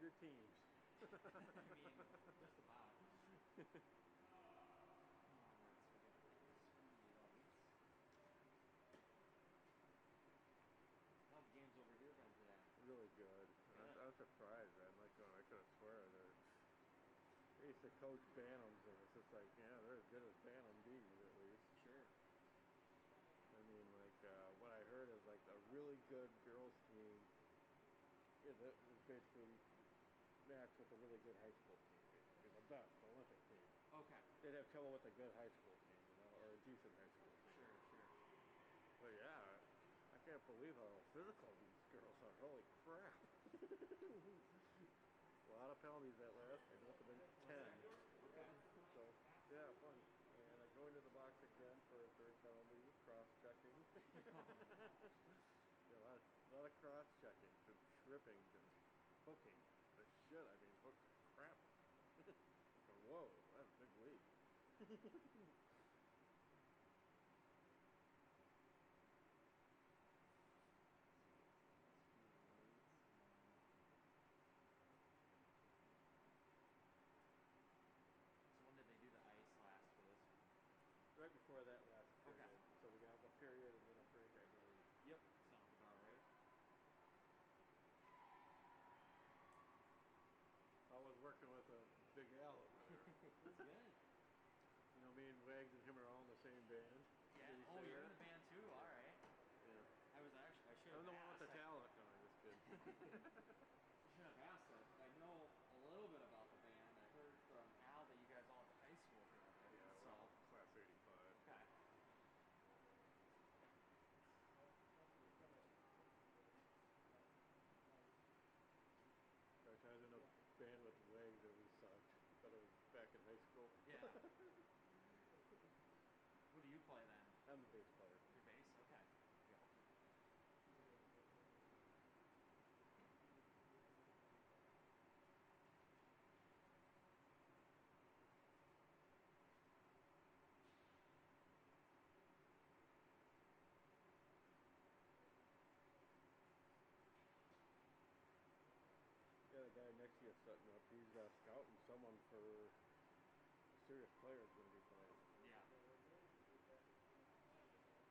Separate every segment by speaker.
Speaker 1: 100 teams.
Speaker 2: I mean, just about. Alright, so we got those lights. How's the games over here been today?
Speaker 1: Really good.
Speaker 2: Good.
Speaker 1: I was surprised, man. Like, I could have swear that they used to coach Bantams, and it's just like, yeah, they're as good as Bantam B's at least.
Speaker 2: Sure.
Speaker 1: I mean, like, what I heard is like a really good girls team is basically matched with a really good high school team. Basically, the best, the Olympic team.
Speaker 2: Okay.
Speaker 1: They'd have trouble with a good high school team, or a decent high school team.
Speaker 2: Sure, sure.
Speaker 1: But yeah, I can't believe how physical these girls are. Holy crap. A lot of penalties that last game. Must have been
Speaker 2: Was
Speaker 1: 10.
Speaker 2: there? Okay.
Speaker 1: So, yeah, fun. And I go into the box again for a third penalty, cross-checking.
Speaker 2: Oh no.
Speaker 1: Yeah, a lot of cross-checking, just tripping, just hooking. The shit, I mean, hook crap. Whoa, that's a big leap.
Speaker 2: So when did they do the ice last for this one?
Speaker 1: Right before that last
Speaker 2: Okay.
Speaker 1: period. So we got a period and then a break, I believe.
Speaker 2: Yep. Sounds about right.
Speaker 1: I was working with a Big Al over there.
Speaker 2: That's good.
Speaker 1: You know, me and Wags and him are all in the same band.
Speaker 2: Yeah.
Speaker 1: Did he
Speaker 2: Oh,
Speaker 1: say
Speaker 2: you're in
Speaker 1: that?
Speaker 2: a band too. All
Speaker 1: Yeah.
Speaker 2: right.
Speaker 1: Yeah.
Speaker 2: I should
Speaker 1: I'm
Speaker 2: have
Speaker 1: the one with the
Speaker 2: asked.
Speaker 1: talent. No, I'm just kidding.
Speaker 2: I should have asked that. I know a little bit about the band. I heard from Al that you guys all went to high school together.
Speaker 1: Yeah, we're
Speaker 2: So
Speaker 1: all class 85.
Speaker 2: okay.
Speaker 1: I was in a band with Wags and we sucked. But it was back in high school.
Speaker 2: Yeah. Who do you play then?
Speaker 1: I'm the bass player.
Speaker 2: Your bass? Okay.
Speaker 1: Yeah. Yeah, the guy next to you is setting up. He's scouting someone for a serious player is going to be playing.
Speaker 2: Yeah.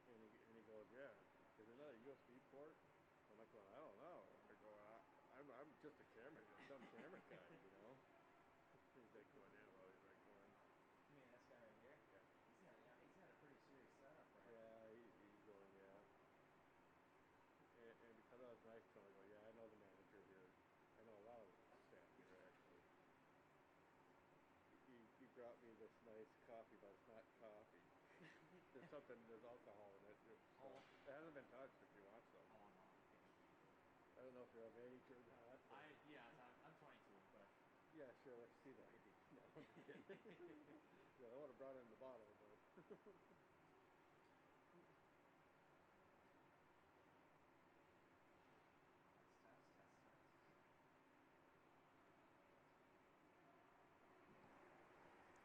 Speaker 1: And he goes, yeah, isn't that a USB port? I'm like, well, I don't know. I go, I'm just a camera, a dumb camera guy, you know. He's like going, yeah, well, he's like going,
Speaker 2: You mean this guy right here?
Speaker 1: yeah,
Speaker 2: He's got a pretty serious setup, right?
Speaker 1: yeah, he's going, yeah. And because I was nice to him, I go, yeah, I know the manager here. I know a lot of the staff here actually. He brought me this nice coffee, but it's not coffee. There's alcohol in it. So
Speaker 2: Oh.
Speaker 1: it hasn't been touched if you want some.
Speaker 2: Oh no. Okay.
Speaker 1: I don't know if you're of age or not. But
Speaker 2: I'm 22, but
Speaker 1: yeah, sure, let's see the ID. No, I'm just kidding. Yeah, I would have brought it in the bottle, but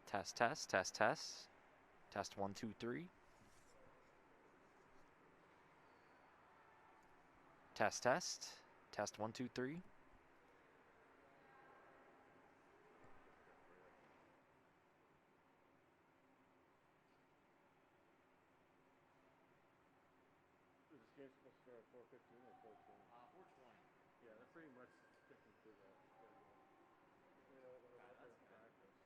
Speaker 2: test.
Speaker 3: Test, test, test, test. Test 1, 2, 3. Test, test. Test 1, 2, 3.
Speaker 1: that's good for you. Is this game supposed to start at 4:15 or 4:20?
Speaker 2: 420.
Speaker 1: Yeah, they're pretty much sticking to that schedule. They don't let them
Speaker 2: Okay,
Speaker 1: out there
Speaker 2: that's
Speaker 1: and
Speaker 2: good.
Speaker 1: practice.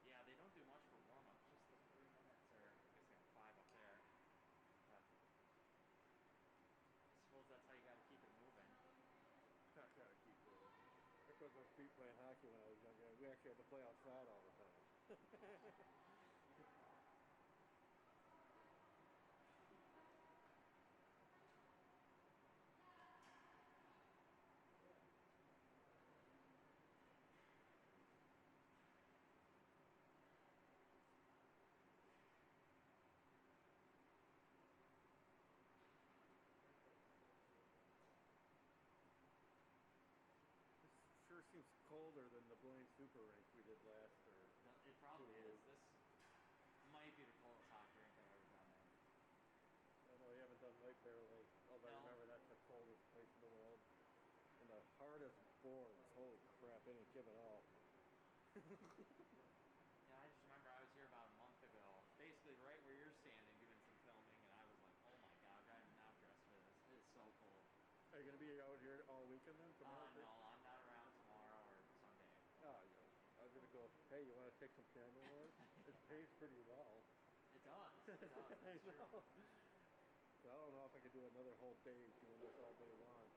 Speaker 2: Yeah, they don't do much for warm up. Just the 3 minutes, or I guess they got 5 up there. But I suppose that's how you got to keep it moving.
Speaker 1: I gotta keep moving. That's what I was playing hockey when I was younger. We actually had to play outside all the time. This sure seems colder than the Blaine Super Rink we did last or
Speaker 2: It
Speaker 1: 2
Speaker 2: probably is.
Speaker 1: years.
Speaker 2: This might be the coldest hockey rink I've ever been in.
Speaker 1: I know you haven't done White Bear Lake, although I
Speaker 2: No.
Speaker 1: remember that's the coldest place in the world. And the hardest boards, holy give it all.
Speaker 2: Yeah, I just remember I was here about a month ago, basically right where you're standing doing some filming, and I was like, oh my gosh, I am not dressed for this. It is so cold.
Speaker 1: Are you gonna be out here all weekend then? Tomorrow?
Speaker 2: No, I'm not around tomorrow or Sunday.
Speaker 1: Oh, yeah. I was gonna go. Hey, you want to take some camera work? It pays pretty well.
Speaker 2: It does. It does.
Speaker 1: I
Speaker 2: That's true.
Speaker 1: know. So I don't know if I could do another whole day doing this all day long.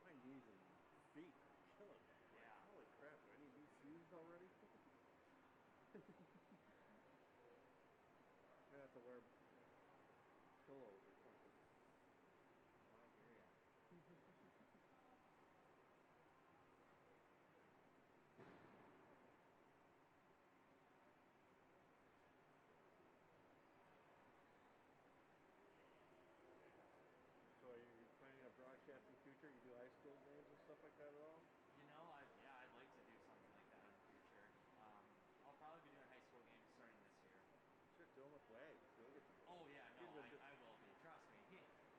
Speaker 1: My knees and feet are killing me.
Speaker 2: Yeah.
Speaker 1: Holy crap! Do I need new shoes already? I have to wear pillows or something.
Speaker 2: Oh, I hear ya.
Speaker 1: So are you planning a broadcasting future? You do high school games and stuff like that at all?
Speaker 2: I'd like to do something like that in the future. I'll probably be doing high school games starting this year.
Speaker 1: Shit, do them with Wags. He'll get some.
Speaker 2: Oh yeah, no,
Speaker 1: He's been
Speaker 2: I will be. Trust me.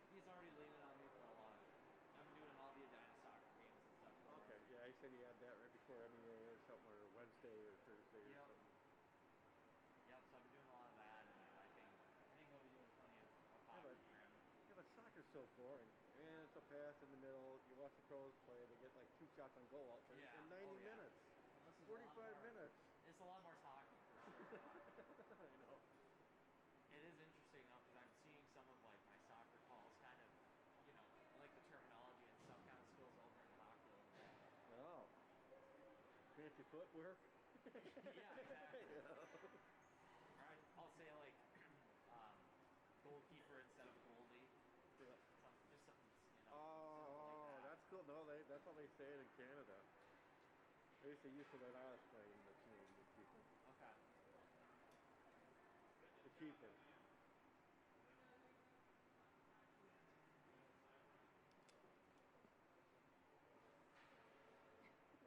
Speaker 2: He's already leaning on me for a lot of it. I've been doing all the Edina soccer games and stuff for
Speaker 1: Okay,
Speaker 2: him.
Speaker 1: yeah, he said he had that right before MEA or something, or Wednesday or Thursday or
Speaker 2: Yep.
Speaker 1: something.
Speaker 2: Yep. So I've been doing a lot of that, and I think I'll be doing plenty of hockey for him.
Speaker 1: Yeah, but soccer's so boring. And it's a pass in the middle. You watch the pros play. They get like 2 shots on goal out there in 90 minutes.
Speaker 2: Well, this is
Speaker 1: 45 minutes.
Speaker 2: It's a lot more talking for sure.
Speaker 1: I know.
Speaker 2: It is interesting though, because I'm seeing some of like my soccer calls kind of, like the terminology and stuff kind of spills over into hockey a little bit.
Speaker 1: Oh. Fancy footwork?
Speaker 2: Yeah, exactly.
Speaker 1: Yeah.
Speaker 2: Or I'll say like goalkeeper instead of goalie.
Speaker 1: Yeah.
Speaker 2: Just something, simple like
Speaker 1: Oh,
Speaker 2: that.
Speaker 1: that's cool. No, that's how they say it in Canada. They used to use it when I was playing the Canadian people.
Speaker 2: Okay.
Speaker 1: The keeper.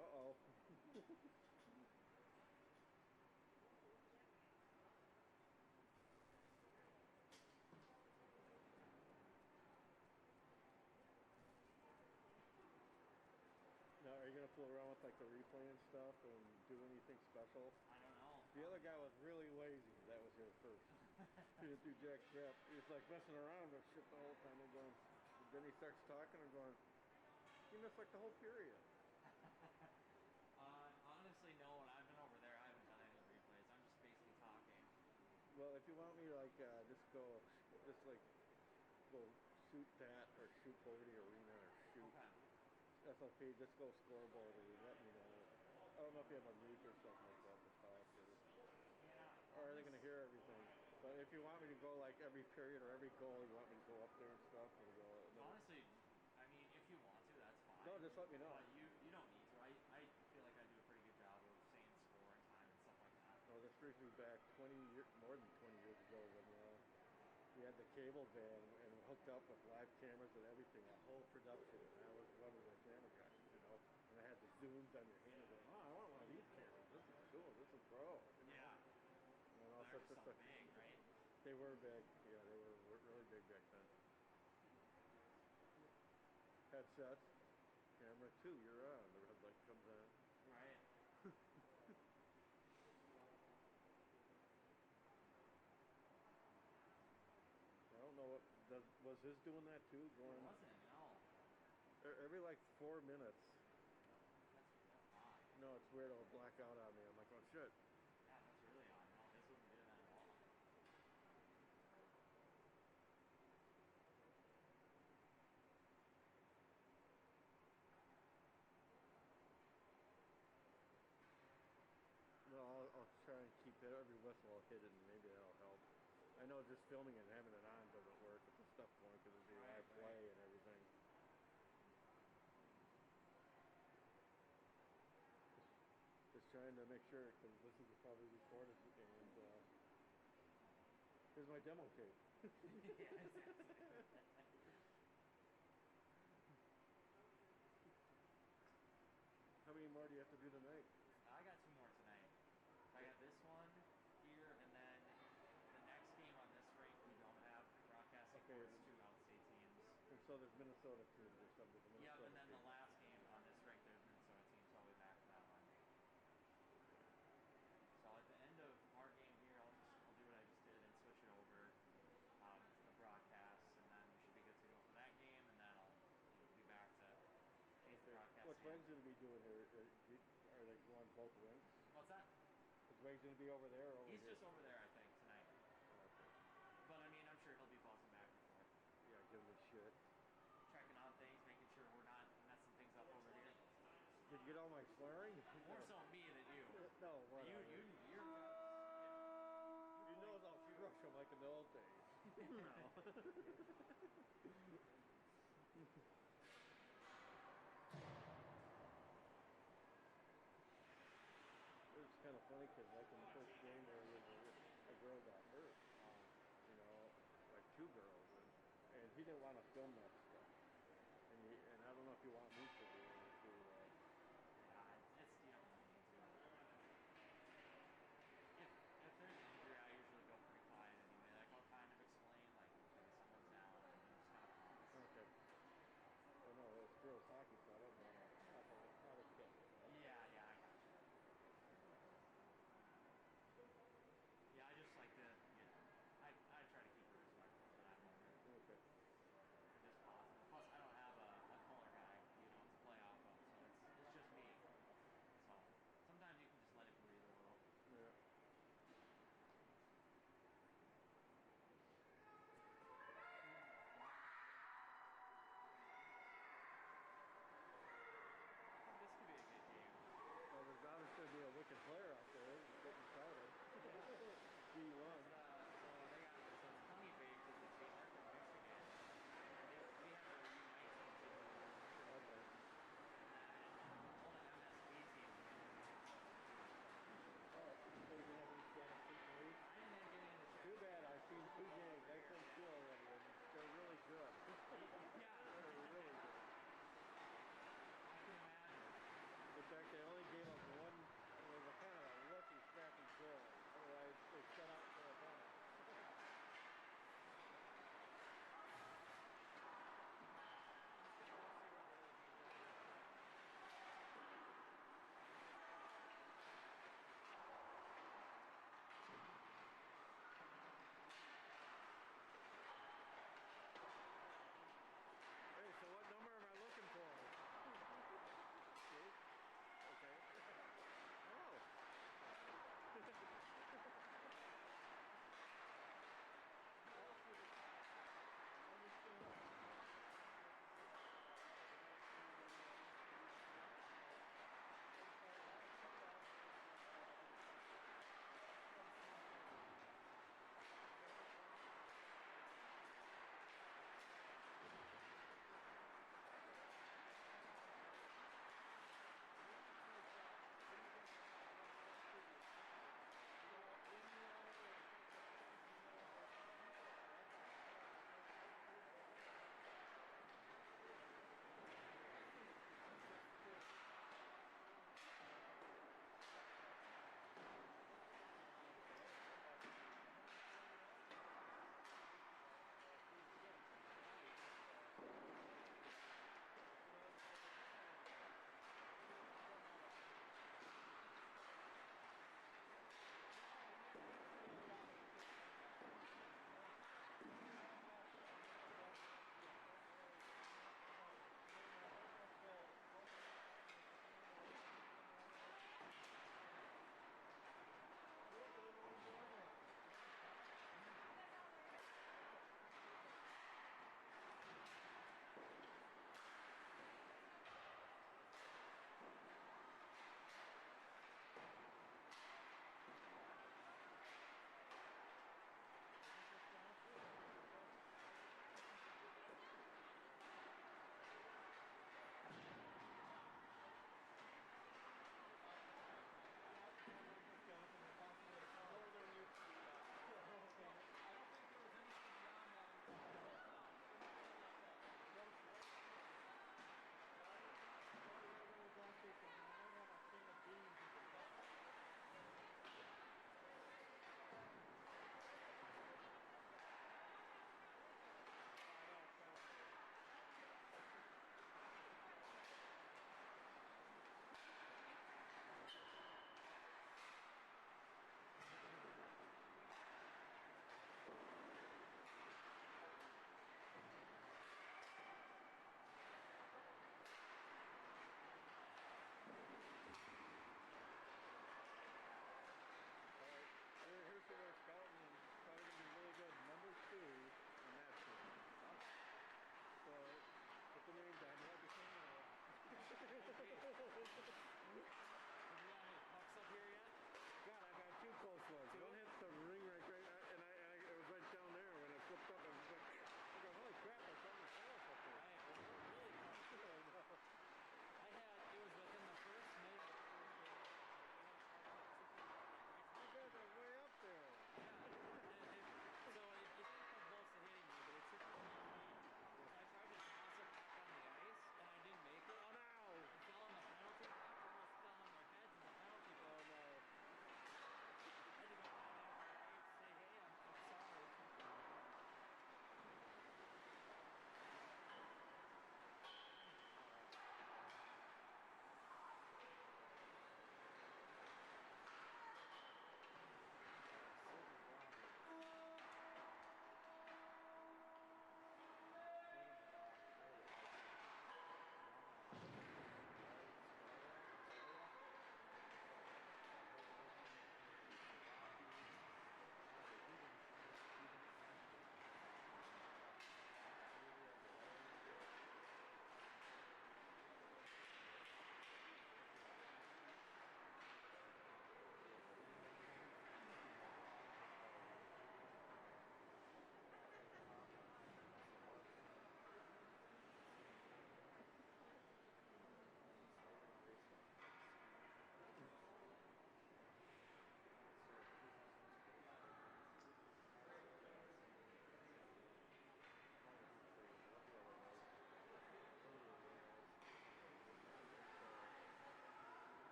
Speaker 1: Uh-oh. Now, are you going to fool around with like the replay and stuff and do anything special?
Speaker 2: I don't know.
Speaker 1: The other guy was really lazy. That was here first. He didn't do jack crap. He was like messing around with shit the whole time. I'm going. Then he starts talking. I'm going. He missed like the whole period.
Speaker 2: Honestly, no. When I've been over there, I haven't done any replays. I'm just basically talking.
Speaker 1: Well, if you want me to like just like go shoot that or shoot over the arena or shoot.
Speaker 2: Okay.
Speaker 1: That's okay. Just go scoreboard or let me know. I don't know if you have a mute or something like that to talk or.
Speaker 2: Yeah.
Speaker 1: Or are they going to hear everything? But if you want me to go like every period or every goal, you want me to go up there and stuff and go.
Speaker 2: Honestly, I mean, if you want to, that's fine.
Speaker 1: No, just let me know.
Speaker 2: But you don't need to. I feel like I do a pretty good job of saying score and time and stuff like that.
Speaker 1: Oh, this brings me back more than 20 years ago when we had the cable van and hooked up with live cameras and everything, a whole production, and I was one of the camera guys, and I had the zooms on your hand going, oh, I want one of these cameras. This is cool. This is pro.
Speaker 2: Yeah.
Speaker 1: And all
Speaker 2: They're
Speaker 1: sorts
Speaker 2: so
Speaker 1: of stuff.
Speaker 2: big, right?
Speaker 1: They were big. Yeah, they were really big back then. Headsets, camera 2, you're on. The red light comes on.
Speaker 2: Right.
Speaker 1: I don't know was his doing that too? Going
Speaker 2: It wasn't, no.
Speaker 1: every like 4 minutes.
Speaker 2: That's odd.
Speaker 1: No, it's weird. It'll black out on me. I'm like, oh shit.
Speaker 2: Yeah, that's really odd. No, this wasn't doing that at all.
Speaker 1: No, I'll try and keep it every whistle. I'll hit it, and maybe that'll help. I know just filming and having it on doesn't work with the stuff going because it's the live play and everything. Just trying to make sure because this is probably recorded and here's my demo tape.
Speaker 2: Yeah, exactly.
Speaker 1: How many more do you have to do tonight?
Speaker 2: I got 2 more tonight. I got this one here, and then the next game on this rink we don't have broadcasting for. It's 2 outstate teams.
Speaker 1: And so there's Minnesota teams or something.
Speaker 2: Yep, and then the last game on this rink there's Minnesota teams, so I'll be back for that one.
Speaker 1: going to be doing here? Are they going both rinks?
Speaker 2: What's that?
Speaker 1: Is Wayne's going to be over there or over
Speaker 2: He's
Speaker 1: here?
Speaker 2: just over there, I think, tonight.
Speaker 1: Oh, okay.
Speaker 2: But I mean, I'm sure he'll be buzzing back and forth.
Speaker 1: Yeah, give him a shit.
Speaker 2: Checking on things, making sure we're not messing things up over here.
Speaker 1: Did you get all my swearing?
Speaker 2: More so me than you.
Speaker 1: No, whatever.
Speaker 2: You're
Speaker 1: He knows I'll crush him like in the old days.
Speaker 2: No.
Speaker 1: It was kind of funny because like in the first game there, a girl got hurt. You know, like two girls, and he didn't want to film that stuff. And I don't know if you want me to do it.
Speaker 2: Yeah, it's you don't really need to. If there's an injury, I usually go pretty quiet anyway. Like I'll kind of explain, like, okay, someone's down, and just kind of pause.
Speaker 1: Okay. Well, no, it's girls hockey, so I don't want to talk out of camera.
Speaker 2: Yeah, I got you. Yeah, I just like to, I try to keep it respectful for that moment.
Speaker 1: Okay.
Speaker 2: And just pause. And plus, I don't have a color guy, to play off of, so it's just me. So sometimes you can just let it breathe a little.
Speaker 1: Yeah.
Speaker 2: This could be a good game.
Speaker 1: Well, there's obviously going to be a wicked player out there getting started. D1.
Speaker 2: So they got so it's HoneyBaked is the team. They're from Michigan. We have their U19 team over here.
Speaker 1: Okay.
Speaker 2: And then all the MSP teams are from Michigan.
Speaker 1: Oh, so you have any chance to lead?
Speaker 2: I didn't get in the check.
Speaker 1: Too bad. I've seen two games. I couldn't feel already. And they're really good.
Speaker 2: Yeah.
Speaker 1: They're really good.
Speaker 2: I can imagine.
Speaker 1: In fact, they only gave up one. It was a kind of a lucky, scrappy goal. Otherwise, they set up for a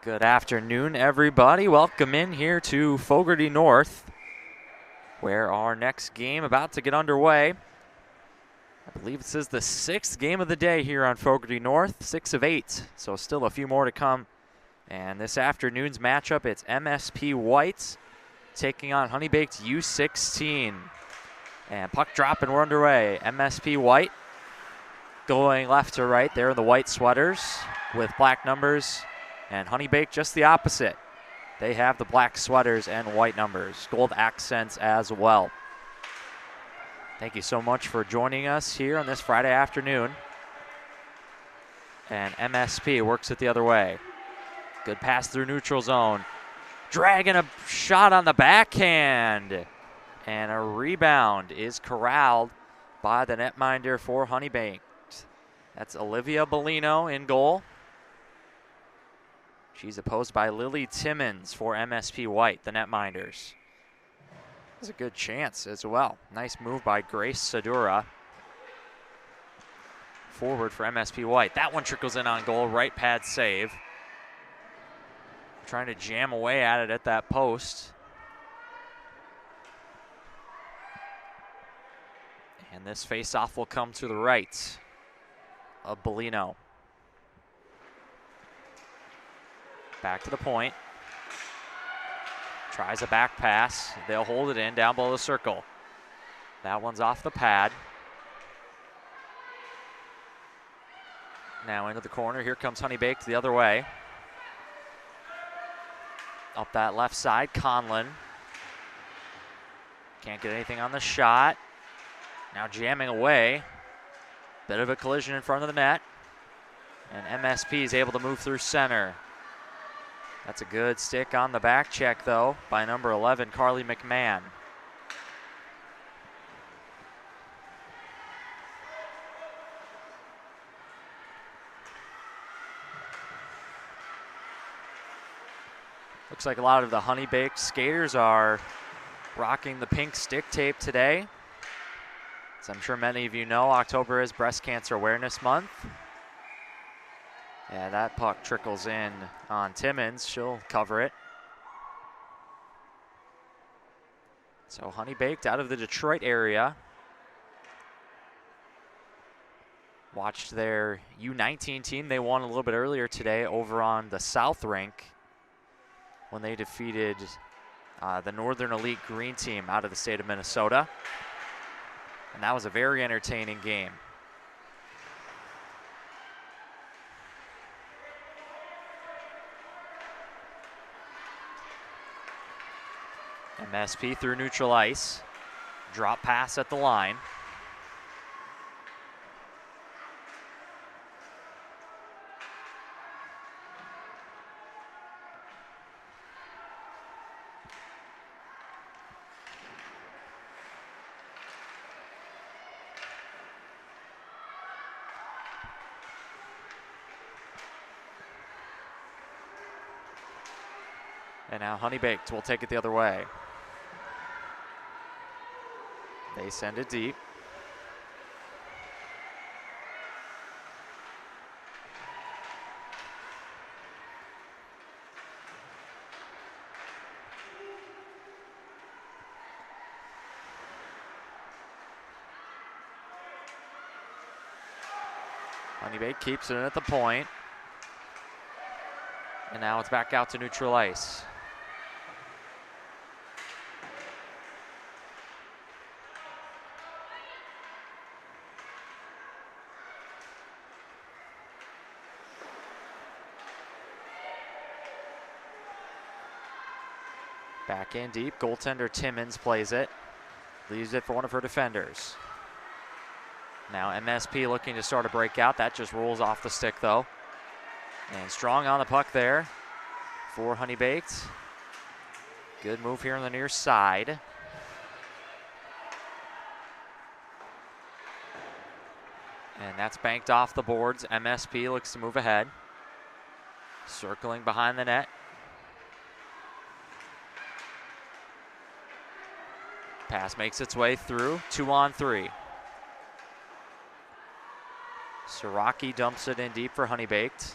Speaker 3: Good afternoon, everybody. Welcome in here to Fogarty North, where our next game about to get underway. I believe this is the 6th game of the day here on Fogarty North, 6 of 8, so still a few more to come. And this afternoon's matchup, it's MSP Whites taking on HoneyBaked U16. And puck drop and we're underway. MSP White going left to right there in the white sweaters with black numbers. And HoneyBaked just the opposite. They have the black sweaters and white numbers, gold accents as well. Thank you so much for joining us here on this Friday afternoon. And MSP works it the other way. Good pass through neutral zone. Dragging a shot on the backhand. And a rebound is corralled by the netminder for HoneyBaked. That's Olivia Bellino in goal. She's opposed by Lily Timmons for MSP White, the netminders. That's a good chance as well. Nice move by Grace Sadura. Forward for MSP White. That one trickles in on goal, right pad save. Trying to jam away at it at that post. And this face-off will come to the right of Bellino. Back to the point. Tries a back pass. They'll hold it in down below the circle. That one's off the pad. Now into the corner. Here comes HoneyBaked the other way. Up that left side, Conlon. Can't get anything on the shot. Now jamming away. Bit of a collision in front of the net. And MSP is able to move through center. That's a good stick on the back check, though, by number 11, Carly McMahon. Looks like a lot of the HoneyBaked skaters are rocking the pink stick tape today. As I'm sure many of you know, October is Breast Cancer Awareness Month. Yeah, that puck trickles in on Timmons. She'll cover it. So HoneyBaked out of the Detroit area. Watched their U19 team. They won a little bit earlier today over on the South Rink when they defeated the Northern Elite Green team out of the state of Minnesota. And that was a very entertaining game. MSP through neutral ice. Drop pass at the line. And now HoneyBaked will take it the other way. They send it deep. HoneyBaked keeps it in at the point. And now it's back out to neutral ice. Back in deep, goaltender Timmons plays it. Leaves it for one of her defenders. Now MSP looking to start a breakout. That just rolls off the stick though. And strong on the puck there for HoneyBaked. Good move here on the near side. And that's banked off the boards. MSP looks to move ahead. Circling behind the net. Pass makes its way through, 2-on-3. Siraki dumps it in deep for HoneyBaked.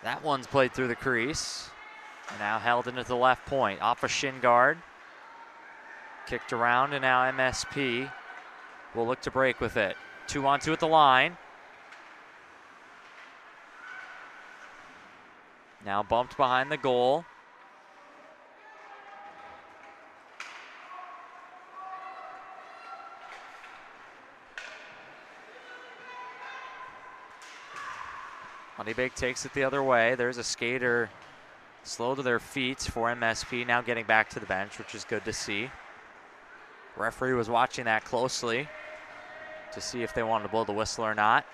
Speaker 3: That one's played through the crease. And now held into the left point. Off a shin guard. Kicked around, and now MSP will look to break with it. 2-on-2 at the line. Now bumped behind the goal. HoneyBaked takes it the other way. There's a skater slow to their feet for MSP, now getting back to the bench, which is good to see. Referee was watching that closely to see if they wanted to blow the whistle or not.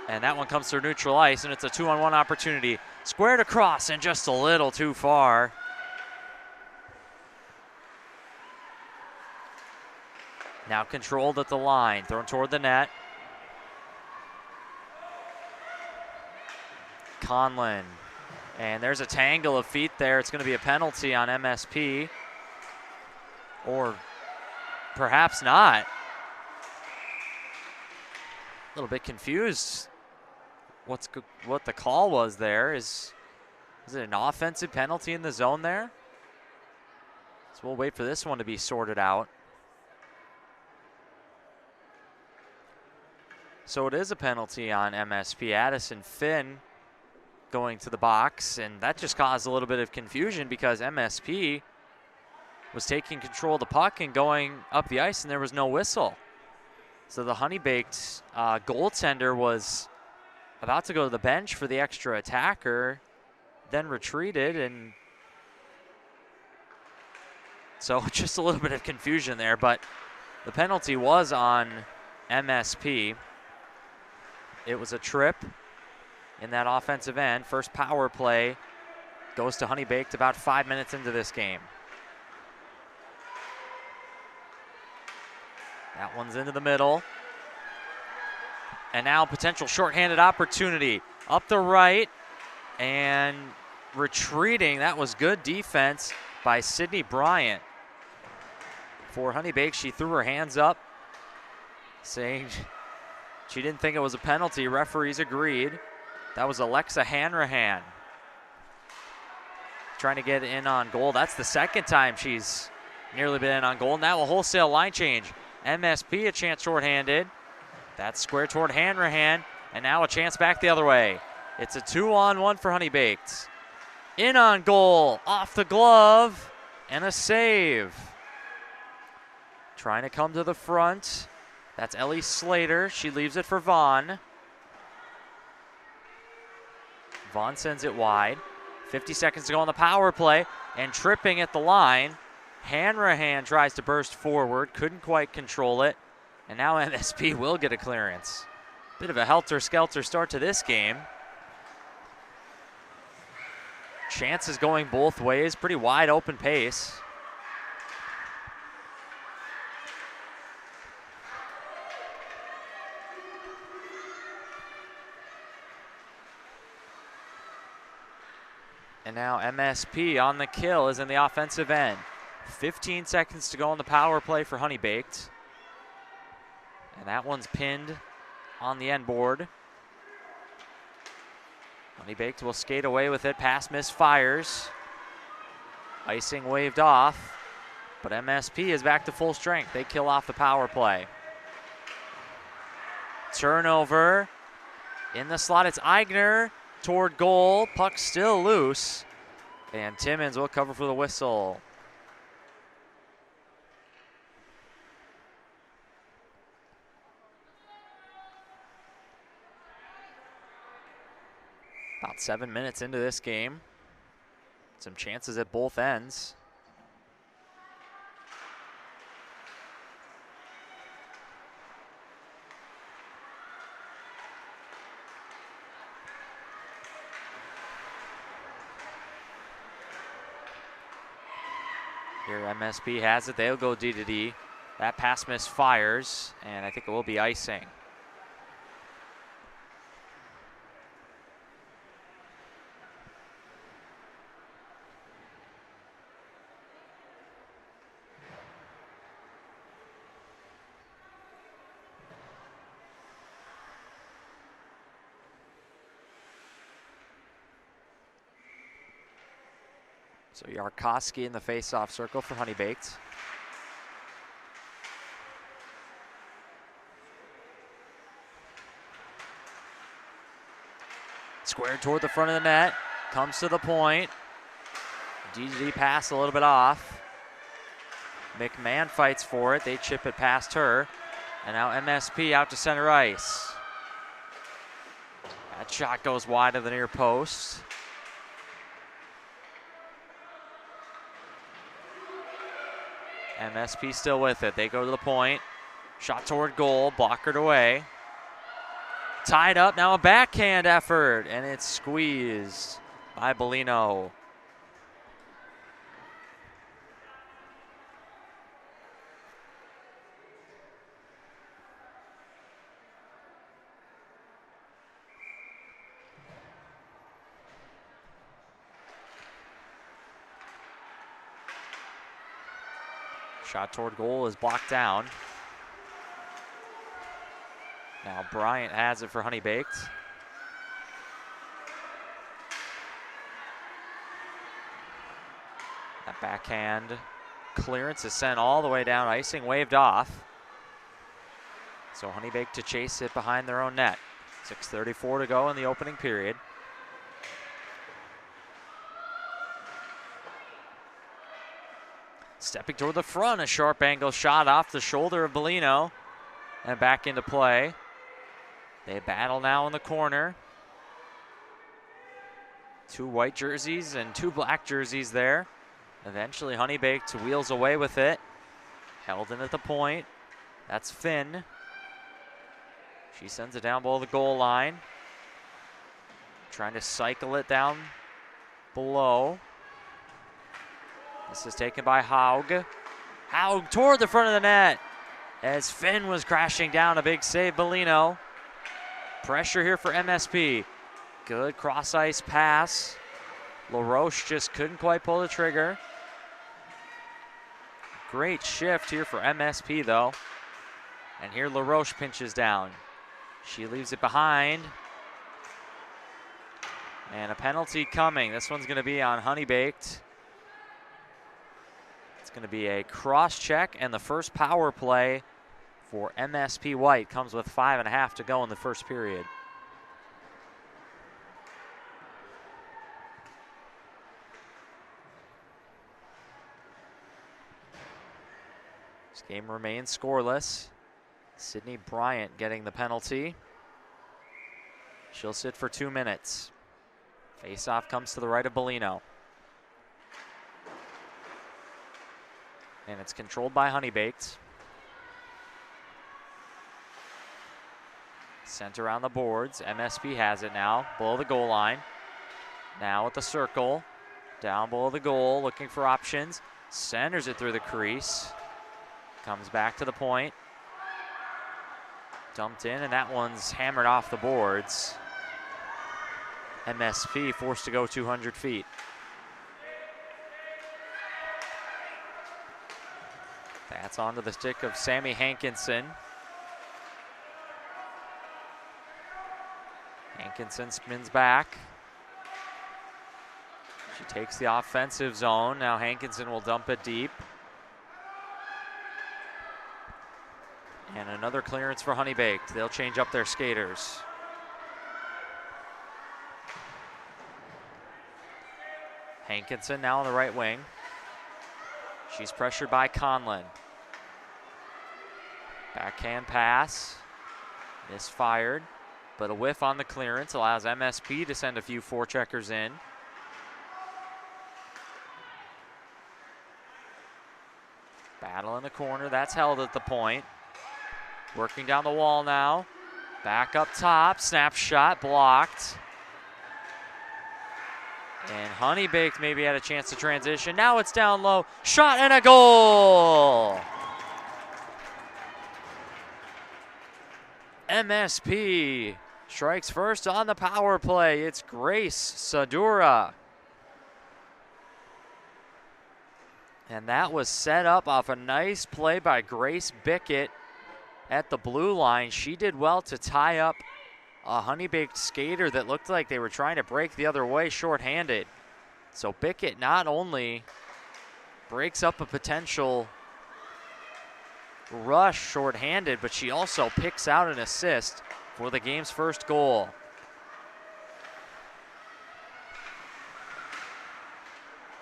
Speaker 3: And that one comes through neutral ice, and it's a 2-on-1 opportunity. Squared across and just a little too far. Now controlled at the line, thrown toward the net. Conlon, and there's a tangle of feet there. It's going to be a penalty on MSP, or perhaps not. A little bit confused what the call was there. Is it an offensive penalty in the zone there? So we'll wait for this one to be sorted out. So it is a penalty on MSP. Addison Finn going to the box, and that just caused a little bit of confusion because MSP was taking control of the puck and going up the ice, and there was no whistle. So the HoneyBaked goaltender was about to go to the bench for the extra attacker, then retreated, and so just a little bit of confusion there, but the penalty was on MSP. It was a trip in that offensive end. First power play goes to HoneyBaked about 5 minutes into this game. That one's into the middle. And now potential shorthanded opportunity. Up the right and retreating. That was good defense by Sydney Bryant. For HoneyBaked, she threw her hands up, saying she didn't think it was a penalty. Referees agreed. That was Alexa Hanrahan trying to get in on goal. That's the second time she's nearly been in on goal. Now a wholesale line change. MSP a chance shorthanded. That's square toward Hanrahan, and now a chance back the other way. It's a 2-on-1 for HoneyBaked. In on goal, off the glove, and a save. Trying to come to the front. That's Ellie Slater. She leaves it for Vaughn. Vaughn sends it wide. 50 seconds to go on the power play, and tripping at the line. Hanrahan tries to burst forward, couldn't quite control it, and now MSP will get a clearance. Bit of a helter-skelter start to this game. Chances going both ways, pretty wide open pace. And now MSP on the kill is in the offensive end. 15 seconds to go on the power play for HoneyBaked. And that one's pinned on the end board. HoneyBaked will skate away with it. Pass misfires. Icing waved off. But MSP is back to full strength. They kill off the power play. Turnover. In the slot, it's Eigner toward goal. Puck still loose. And Timmons will cover for the whistle. About 7 minutes into this game. Some chances at both ends. Here MSP has it, they'll go D to D. That pass misfires, and I think it will be icing. So Yarkowski in the face-off circle for HoneyBaked. Squared toward the front of the net, comes to the point. DD pass a little bit off. McMahon fights for it, they chip it past her. And now MSP out to center ice. That shot goes wide of the near post. MSP still with it. They go to the point. Shot toward goal, blockered away. Tied up, now a backhand effort, and it's squeezed by Bellino. Shot toward goal is blocked down. Now Bryant has it for HoneyBaked. That backhand clearance is sent all the way down, icing waved off. So HoneyBaked to chase it behind their own net. 6:34 to go in the opening period. Stepping toward the front, a sharp angle shot off the shoulder of Bellino and back into play. They battle now in the corner. 2 white jerseys and 2 black jerseys there. Eventually HoneyBaked wheels away with it. Held in at the point. That's Finn. She sends it down below the goal line. Trying to cycle it down below. This is taken by Haug. Haug toward the front of the net as Finn was crashing down. A big save, Bellino. Pressure here for MSP. Good cross ice pass. LaRoche just couldn't quite pull the trigger. Great shift here for MSP though. And here LaRoche pinches down. She leaves it behind. And a penalty coming. This one's gonna be on HoneyBaked. It's going to be a cross check, and the first power play for MSP White comes with 5.5 to go in the first period. This game remains scoreless. Sydney Bryant getting the penalty. She'll sit for 2 minutes. Face-off comes to the right of Bellino. And it's controlled by HoneyBaked. Sent around the boards. MSP has it now, below the goal line. Now at the circle, down below the goal, looking for options. Centers it through the crease. Comes back to the point. Dumped in, and that one's hammered off the boards. MSP forced to go 200 feet. That's onto the stick of Sammy Hankinson. Hankinson spins back. She takes the offensive zone. Now Hankinson will dump it deep. And another clearance for HoneyBaked. They'll change up their skaters. Hankinson now on the right wing. She's pressured by Conlon. Backhand pass. Misfired, but a whiff on the clearance allows MSP to send a few forecheckers in. Battle in the corner, that's held at the point. Working down the wall now. Back up top, snap shot blocked. And HoneyBaked maybe had a chance to transition. Now it's down low, shot and a goal! MSP strikes first on the power play. It's Grace Sadura. And that was set up off a nice play by Grace Bickett at the blue line. She did well to tie up a HoneyBaked skater that looked like they were trying to break the other way shorthanded. So Bickett not only breaks up a potential rush shorthanded, but she also picks out an assist for the game's first goal.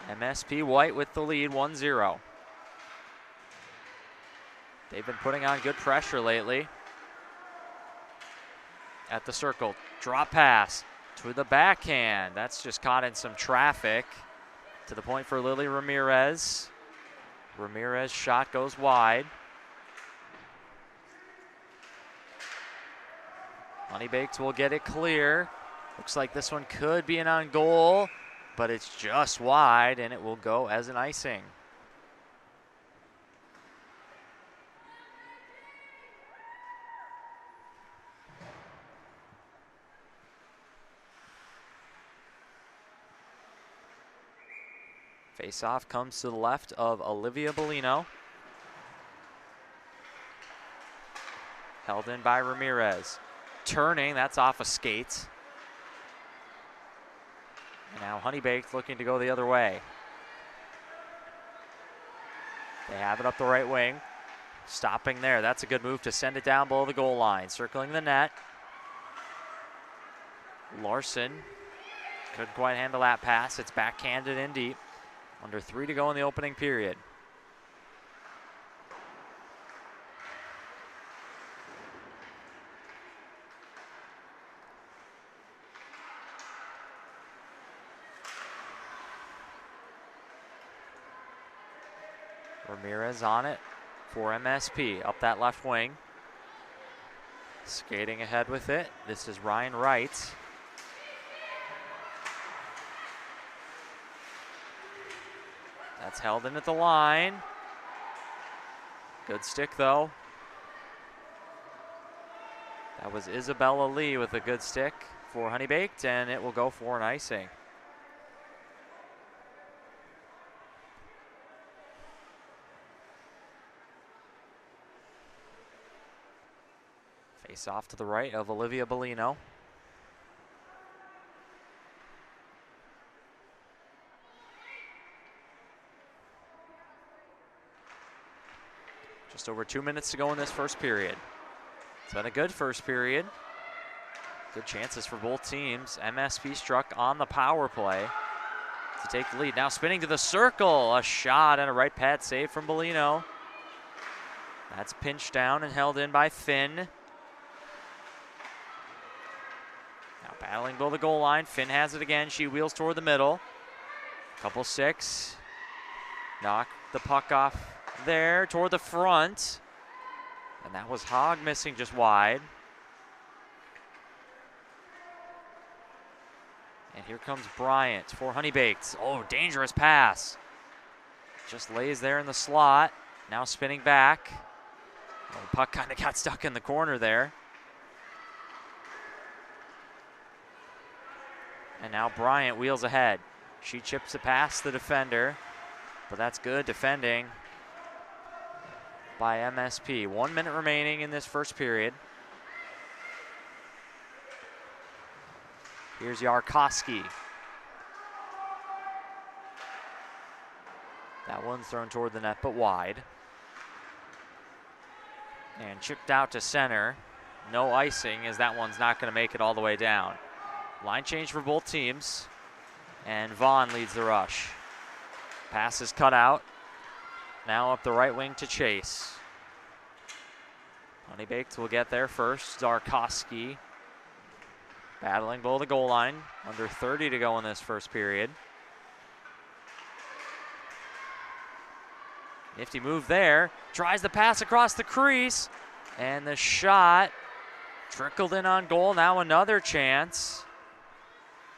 Speaker 3: MSP White with the lead, 1-0. They've been putting on good pressure lately. At the circle, drop pass to the backhand. That's just caught in some traffic. To the point for Lily Ramirez. Ramirez shot goes wide. HoneyBaked will get it clear. Looks like this one could be an on goal, but it's just wide and it will go as an icing. Face-off comes to the left of Olivia Bellino. Held in by Ramirez. Turning, that's off a skate. And now HoneyBaked looking to go the other way. They have it up the right wing. Stopping there, that's a good move to send it down below the goal line. Circling the net. Larson couldn't quite handle that pass. It's backhanded in deep. Under 3 to go in the opening period. Ramirez on it for MSP, up that left wing. Skating ahead with it, this is Ryan Wright. That's held in at the line. Good stick though. That was Isabella Lee with a good stick for HoneyBaked, and it will go for an icing. Face off to the right of Olivia Bellino. Just over 2 minutes to go in this first period. It's been a good first period. Good chances for both teams. MSP struck on the power play to take the lead. Now spinning to the circle. A shot and a right pad save from Bellino. That's pinched down and held in by Finn. Now battling below the goal line. Finn has it again. She wheels toward the middle. Couple six. Knock the puck off there toward the front. And that was Hogg missing just wide. And here comes Bryant for HoneyBaked. Oh, dangerous pass. Just lays there in the slot. Now spinning back. Oh, the puck kind of got stuck in the corner there. And now Bryant wheels ahead. She chips it past the defender. But that's good defending by MSP. 1 minute remaining in this first period. Here's Yarkowski. That one's thrown toward the net, but wide. And chipped out to center. No icing, as that one's not going to make it all the way down. Line change for both teams. And Vaughn leads the rush. Pass is cut out. Now up the right wing to Chase. HoneyBaked will get there first. Zarkowski battling below the goal line. Under 30 to go in this first period. Nifty move there. Tries the pass across the crease. And the shot trickled in on goal. Now another chance.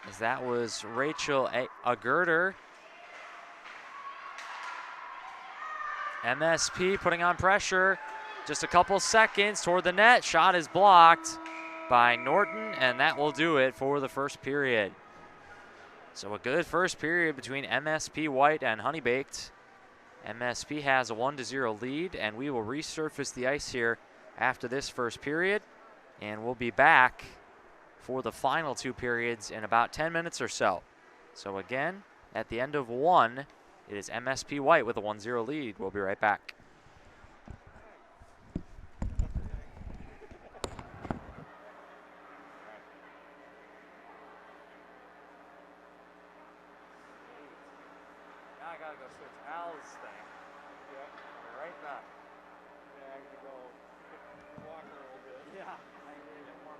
Speaker 3: As that was Rachel Agurter. MSP putting on pressure. Just a couple seconds toward the net. Shot is blocked by Norton, and that will do it for the first period. So a good first period between MSP White and HoneyBaked. MSP has a 1-0 lead, and we will resurface the ice here after this first period. And we'll be back for the final two periods in about 10 minutes or so. So again, At the end of one, it is MSP White with a 1-0 lead. We'll be right back. Now I gotta go switch Al's thing.
Speaker 1: Yeah.
Speaker 3: Right back.
Speaker 1: Yeah, I'm gonna go walk a little bit.
Speaker 3: Yeah, I need to get more.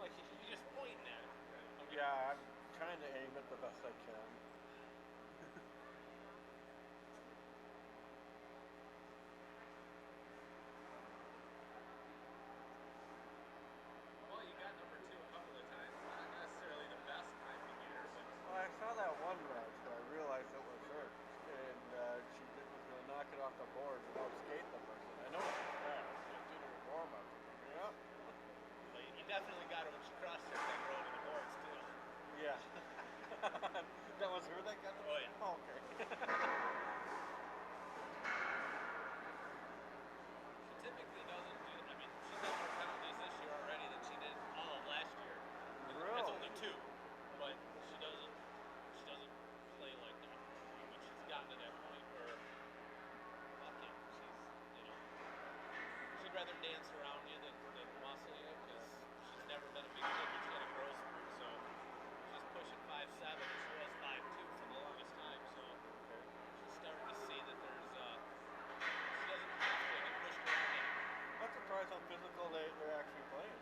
Speaker 4: Like you're just pointing at it. Okay.
Speaker 1: Yeah, I'm trying to aim it the best I can.
Speaker 4: Well, you got number 2 a couple of times. Not necessarily the best time to get her, but
Speaker 1: Well, I saw that one match where I realized it was her, and was going to knock it off the board and outskate the person. I know it's fast. It's in her warm up. Yep.
Speaker 4: but you definitely got her when she crossed her thing road to the boards too.
Speaker 1: Yeah. That was her that got it?
Speaker 4: Oh yeah.
Speaker 1: Oh, okay.
Speaker 4: She typically doesn't do. I mean, she's got more penalties this year already than she did all of last year.
Speaker 1: Really?
Speaker 4: That's only 2, but she doesn't play like that. But she's gotten to that point where, fuck it, she'd rather dance around you than muscle you because she's never been a big kid, but she had a growth spurt, so she's pushing 5'7", and she was 5'2" for the longest time. So she's starting to see that there's she doesn't have to get pushed around anymore.
Speaker 1: I'm surprised how physical they're actually playing.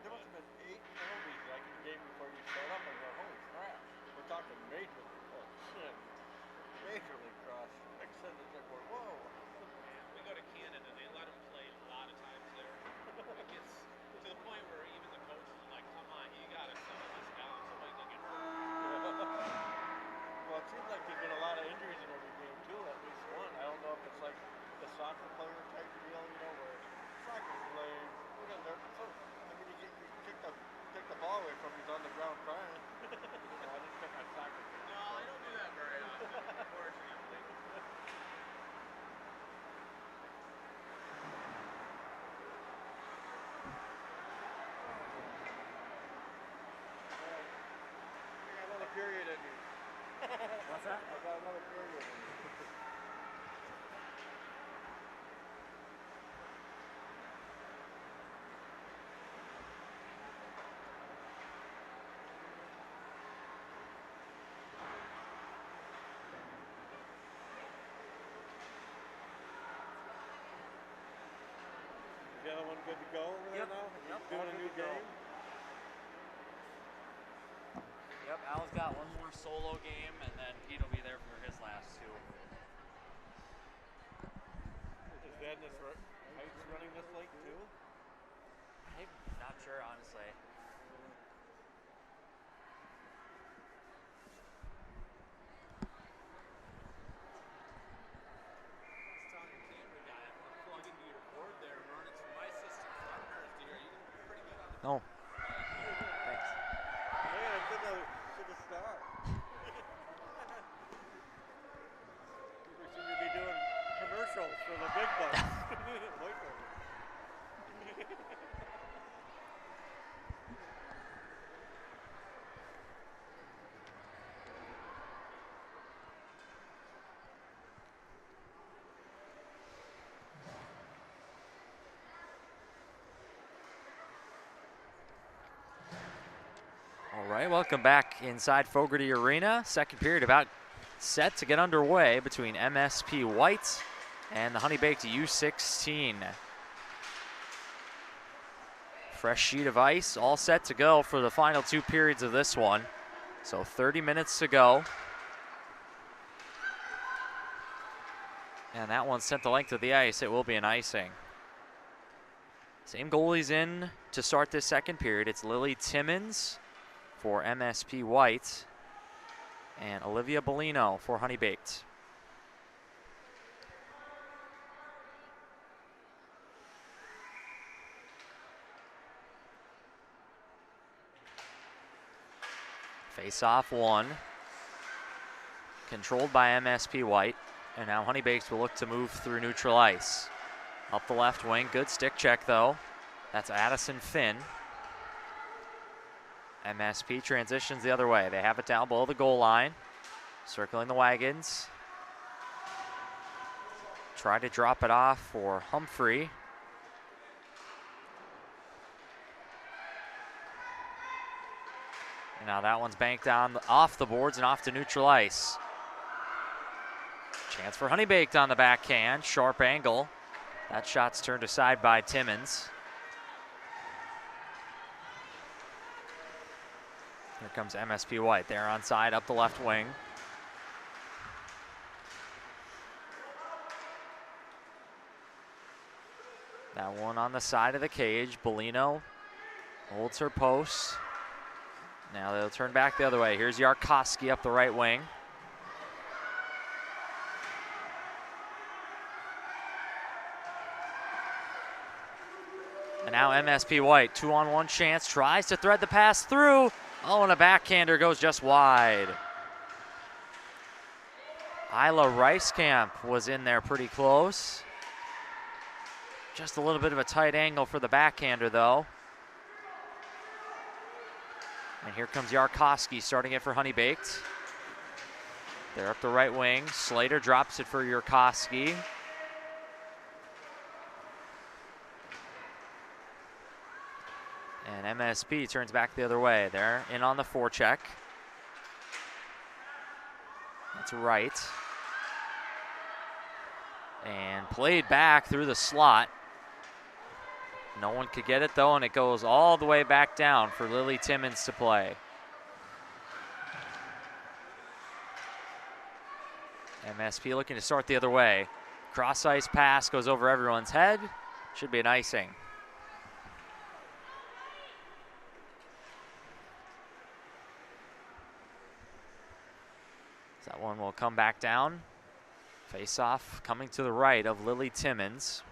Speaker 1: There must have been 8 penalties like in the game before you showed up and go, holy crap. We're talking major league. Oh, shit. Major league cross. Like I said, it's like, whoa.
Speaker 4: We go to Canada, they let them play a lot of times there. It gets to the point where even the coaches are like, come on, you gotta settle this down. Somebody's gonna get hurt.
Speaker 1: Well, it seems like there's been a lot of injuries in every game, too, at least one. I don't know if it's like the soccer player type deal, where soccer's playing. I mean, you kick the ball away from him, he's on the ground crying. I didn't pick on soccer.
Speaker 4: No, I don't do that very often, unfortunately.
Speaker 1: I got another period in me.
Speaker 2: What's that?
Speaker 1: I got another period in me. Is the other one good to go over there now?
Speaker 2: Yep.
Speaker 1: Doing a new game?
Speaker 2: Yep, Al's got one more solo game, and then Pete will be there for his last 2.
Speaker 1: Is Dennis Heights running this late too?
Speaker 2: I'm not sure, honestly.
Speaker 4: I was telling your camera guy, I'm gonna plug into your board there and run it through my system for our Thursday. Are you gonna be pretty good on the
Speaker 3: Oh,
Speaker 2: Thanks.
Speaker 1: Yeah, it's to the star. We seem to be doing commercials for the big bucks. Voiceover.
Speaker 3: all right. Welcome back inside Fogarty Arena. Second period about set to get underway between MSP White and the HoneyBaked U16. Fresh sheet of ice, all set to go for the final 2 periods of this one. So 30 minutes to go. And that one sent the length of the ice. It will be an icing. Same goalies in to start this second period. It's Lily Timmons for MSP White and Olivia Bellino for HoneyBaked. Face-off 1. Controlled by MSP White. And now HoneyBaked will look to move through neutral ice. Up the left wing, good stick check though. That's Addison Finn. MSP transitions the other way. They have it down below the goal line. Circling the wagons. Try to drop it off for Humphrey. And now that one's banked on off the boards and off to neutral ice. Chance for HoneyBaked on the backhand. Sharp angle. That shot's turned aside by Timmons. Here comes MSP White. They're on side up the left wing. That one on the side of the cage. Bellino holds her post. Now they'll turn back the other way. Here's Yarkowski up the right wing. And now MSP White, 2-on-1 chance, tries to thread the pass through. Oh, and a backhander goes just wide. Isla Ricecamp was in there pretty close. Just a little bit of a tight angle for the backhander, though. And here comes Yarkowski starting it for HoneyBaked. They're up the right wing. Slater drops it for Yarkowski. And MSP turns back the other way. They're in on the forecheck. That's right. And played back through the slot. No one could get it though, and it goes all the way back down for Lily Timmons to play. MSP looking to start the other way. Cross ice pass goes over everyone's head. Should be an icing. So that one will come back down. Face off coming to the right of Lily Timmons.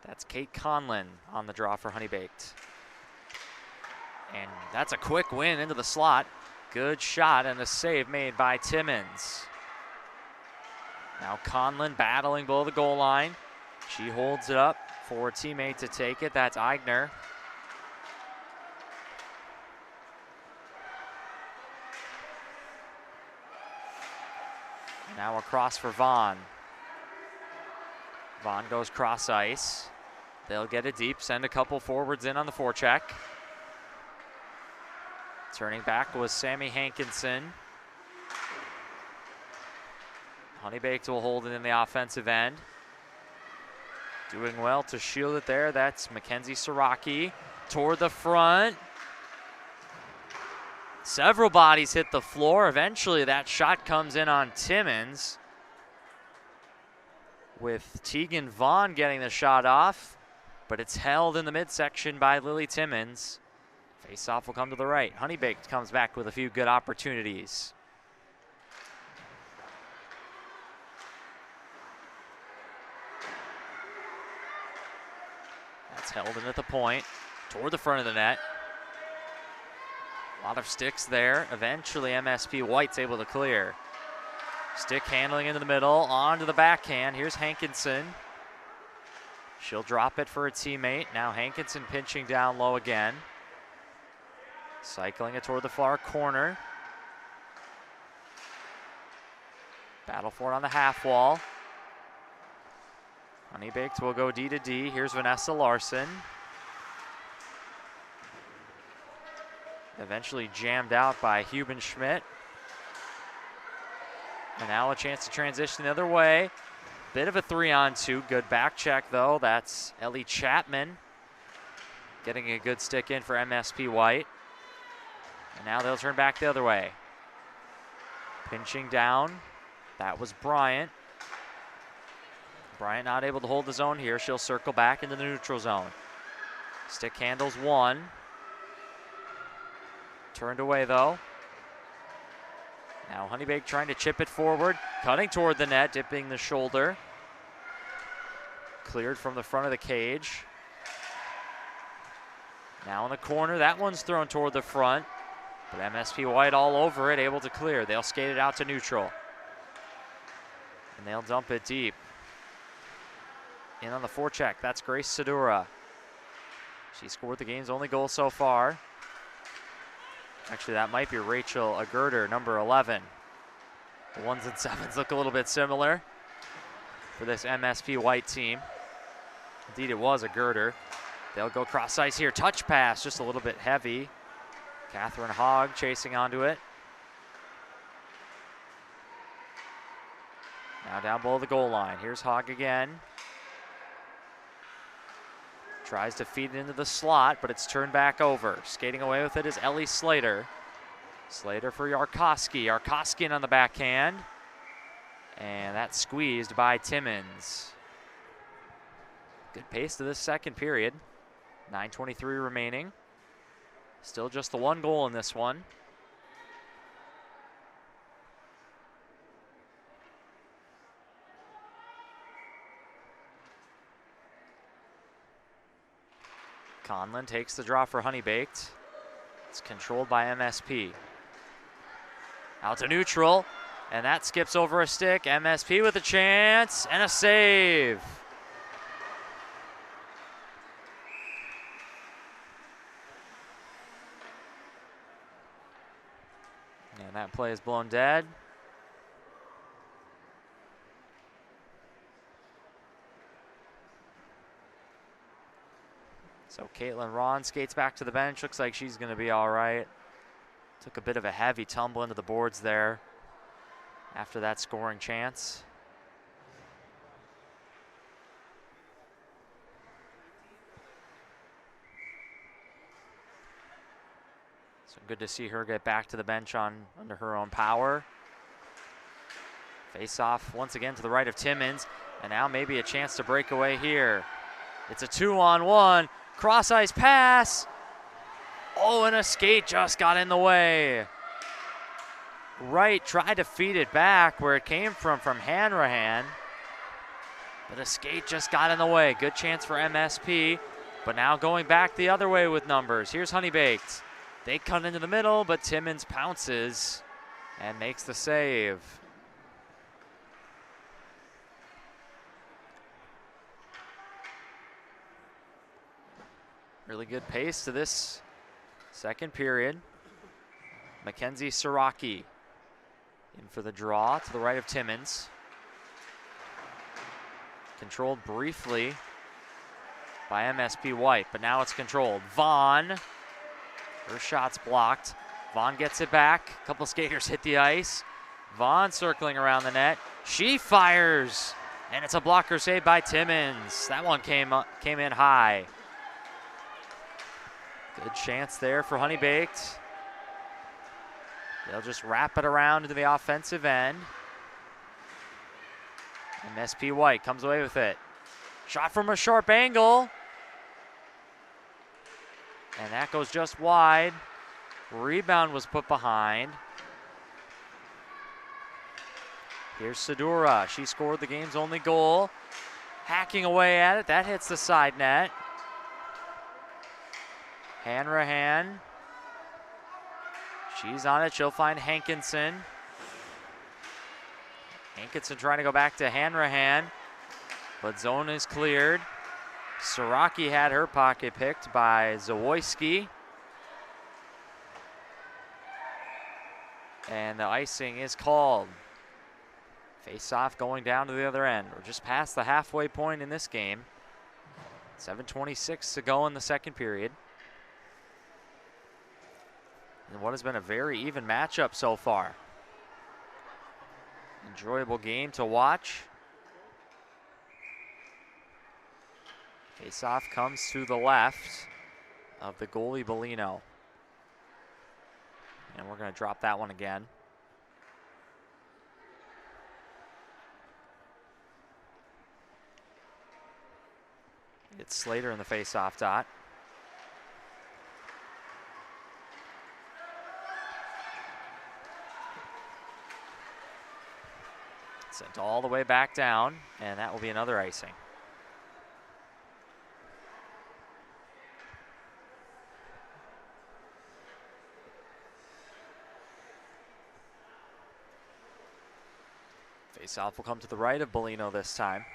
Speaker 3: That's Kate Conlon on the draw for HoneyBaked. And that's a quick win into the slot. Good shot and a save made by Timmons. Now Conlon battling below the goal line. She holds it up for a teammate to take it. That's Eigner. Now across for Vaughn. Vaughn goes cross ice. They'll get it deep, send a couple forwards in on the forecheck. Turning back was Sammy Hankinson. HoneyBaked will hold it in the offensive end. Doing well to shield it there. That's Mackenzie Siraki toward the front. Several bodies hit the floor. Eventually that shot comes in on Timmons, with Tegan Vaughn getting the shot off, but it's held in the midsection by Lily Timmons. Face-off will come to the right. HoneyBaked comes back with a few good opportunities. That's held in at the point, toward the front of the net. A lot of sticks there. Eventually MSP White's able to clear. Stick handling into the middle, onto the backhand. Here's Hankinson. She'll drop it for a teammate. Now Hankinson pinching down low again. Cycling it toward the far corner. Battle for it on the half wall. HoneyBaked will go D to D. Here's Vanessa Larson. Eventually jammed out by Hubenschmidt. And now a chance to transition the other way. Bit of a 3-on-2. Good back check, though. That's Ellie Chapman getting a good stick in for MSP White. And now they'll turn back the other way. Pinching down. That was Bryant. Bryant not able to hold the zone here. She'll circle back into the neutral zone. Stick handles one. Turned away, though. Now HoneyBaked trying to chip it forward, cutting toward the net, dipping the shoulder. Cleared from the front of the cage. Now in the corner, that one's thrown toward the front, but MSP White all over it, able to clear. They'll skate it out to neutral. And they'll dump it deep. In on the forecheck, that's Grace Sedura. She scored the game's only goal so far. Actually, that might be Rachel Agurder, number 11. The 1s and 7s look a little bit similar for this MSP White team. Indeed, it was Agurder. They'll go cross ice here. Touch pass, just a little bit heavy. Catherine Hogg chasing onto it. Now down below the goal line. Here's Hogg again. Tries to feed it into the slot, but it's turned back over. Skating away with it is Ellie Slater. Slater for Yarkowski. Yarkowski on the backhand. And that's squeezed by Timmons. Good pace to this second period. 9:23 remaining. Still just the one goal in this one. Conlon takes the draw for HoneyBaked. It's controlled by MSP. Out to neutral, and that skips over a stick. MSP with a chance and a save. And that play is blown dead. So Caitlin Ron skates back to the bench. Looks like she's going to be all right. Took a bit of a heavy tumble into the boards there after that scoring chance. So good to see her get back to the bench under her own power. Face off once again to the right of Timmons, and now maybe a chance to break away here. It's a 2-on-1. Cross ice pass. Oh, and a skate just got in the way. Wright tried to feed it back where it came from Hanrahan, but a skate just got in the way. Good chance for MSP, but now going back the other way with numbers. Here's HoneyBaked. They cut into the middle, but Timmons pounces and makes the save. Really good pace to this second period. Mackenzie Siraki in for the draw to the right of Timmons. Controlled briefly by MSP White, but now it's controlled. Vaughn, her shot's blocked. Vaughn gets it back. A couple skaters hit the ice. Vaughn circling around the net. She fires, and it's a blocker save by Timmons. That one came in high. Good chance there for HoneyBaked. They'll just wrap it around into the offensive end. MSP White comes away with it. Shot from a sharp angle. And that goes just wide. Rebound was put behind. Here's Sedura. She scored the game's only goal. Hacking away at it. That hits the side net. Hanrahan. She's on it. She'll find Hankinson. Hankinson trying to go back to Hanrahan, but zone is cleared. Siraki had her pocket picked by Zawoyski. And the icing is called. Face-off going down to the other end. We're just past the halfway point in this game. 7:26 to go in the second period. And what has been a very even matchup so far. Enjoyable game to watch. Face-off comes to the left of the goalie Bellino. And we're going to drop that one again. It's Slater in the face-off dot. Sent all the way back down, and that will be another icing. Face-off will come to the right of Bellino this time.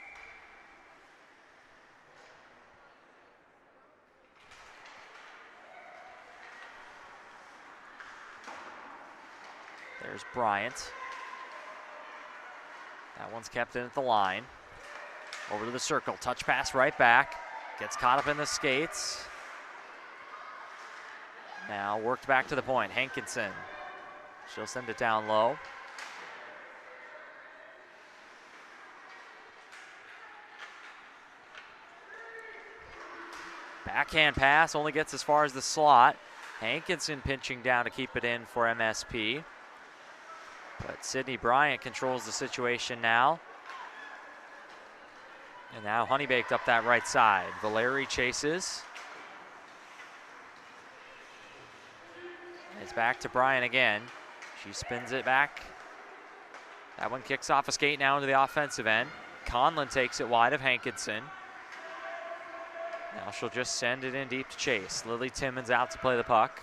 Speaker 3: There's Bryant. That one's kept in at the line. Over to the circle, touch pass right back. Gets caught up in the skates. Now worked back to the point, Hankinson. She'll send it down low. Backhand pass only gets as far as the slot. Hankinson pinching down to keep it in for MSP. But Sydney Bryant controls the situation now. And now HoneyBaked up that right side. Valeri chases. It's back to Bryant again. She spins it back. That one kicks off a skate now into the offensive end. Conlon takes it wide of Hankinson. Now she'll just send it in deep to Chase. Lily Timmons out to play the puck.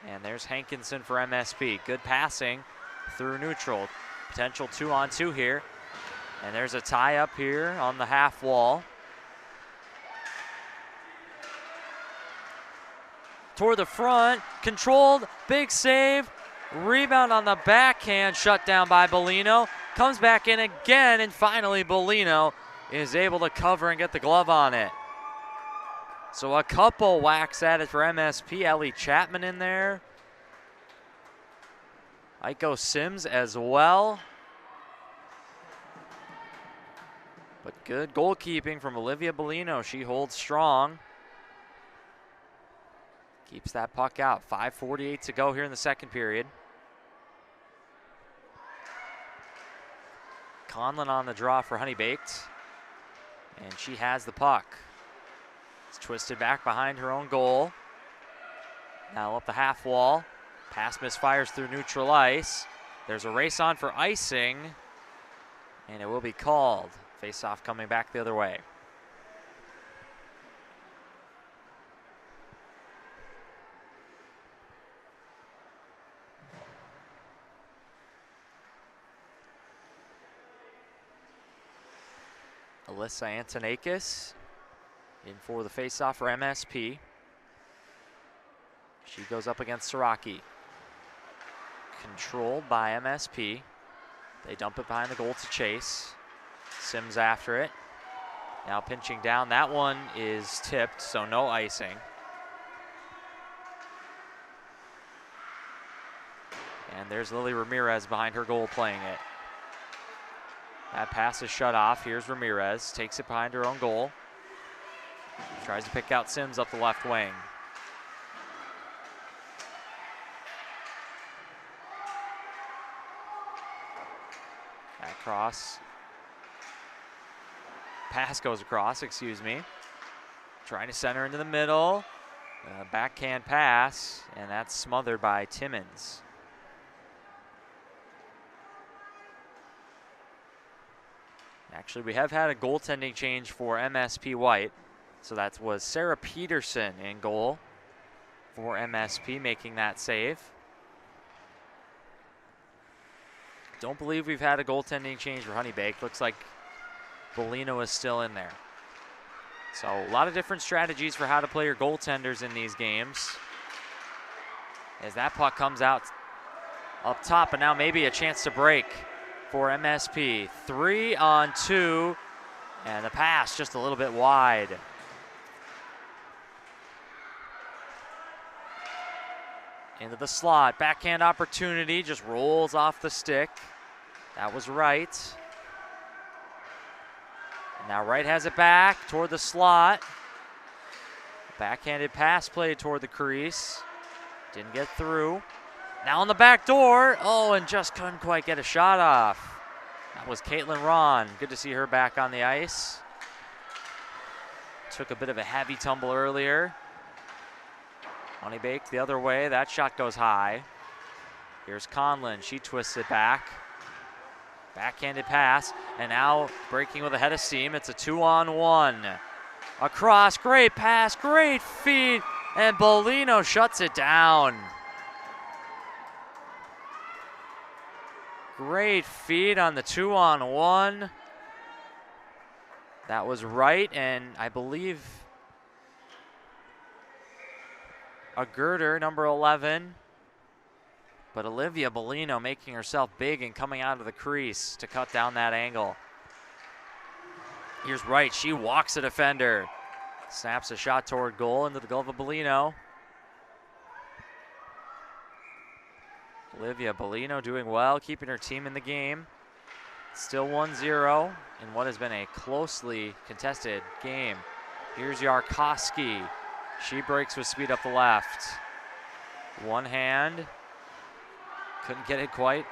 Speaker 3: And there's Hankinson for MSP. Good passing through neutral. Potential 2-on-2 here. And there's a tie up here on the half wall. Toward the front, controlled, big save. Rebound on the backhand, shut down by Bellino. Comes back in again, and finally Bellino is able to cover and get the glove on it. So a couple whacks at it for MSP. Ellie Chapman in there. Aiko Sims as well. But good goalkeeping from Olivia Bellino. She holds strong. Keeps that puck out. 5:48 to go here in the second period. Conlon on the draw for HoneyBaked. And she has the puck. It's twisted back behind her own goal. Now up the half wall. Pass misfires through neutral ice. There's a race on for icing. And it will be called. Face-off coming back the other way. Alyssa Antonakis in for the face-off for MSP. She goes up against Siraki. Controlled by MSP. They dump it behind the goal to Chase. Sims after it. Now pinching down. That one is tipped, so no icing. And there's Lily Ramirez behind her goal playing it. That pass is shut off. Here's Ramirez. Takes it behind her own goal. Tries to pick out Sims up the left wing. That cross. Pass goes across, excuse me. Trying to center into the middle. Backhand pass, and that's smothered by Timmons. Actually, we have had a goaltending change for MSP White. So that was Sarah Peterson in goal for MSP, making that save. Don't believe we've had a goaltending change for HoneyBaked. Looks like Bellino is still in there. So a lot of different strategies for how to play your goaltenders in these games. As that puck comes out up top, and now maybe a chance to break for MSP. 3-on-2, and the pass just a little bit wide. Into the slot, backhand opportunity, just rolls off the stick. That was right. And now Wright has it back toward the slot. Backhanded pass played toward the crease. Didn't get through. Now on the back door. Oh, and just couldn't quite get a shot off. That was Caitlin Ron. Good to see her back on the ice. Took a bit of a heavy tumble earlier. HoneyBaked the other way. That shot goes high. Here's Conlon. She twists it back. Backhanded pass. And now breaking with a head of steam. It's a 2-on-1. Across. Great pass. Great feed. And Bellino shuts it down. Great feed on the 2-on-1. That was right, and I believe a girder, number 11. But Olivia Bellino making herself big and coming out of the crease to cut down that angle. Here's Wright. She walks a defender. Snaps a shot toward goal into the glove of Bellino. Olivia Bellino doing well, keeping her team in the game. Still 1-0 in what has been a closely contested game. Here's Yarkowski. She breaks with speed up the left. One hand. Couldn't get it quite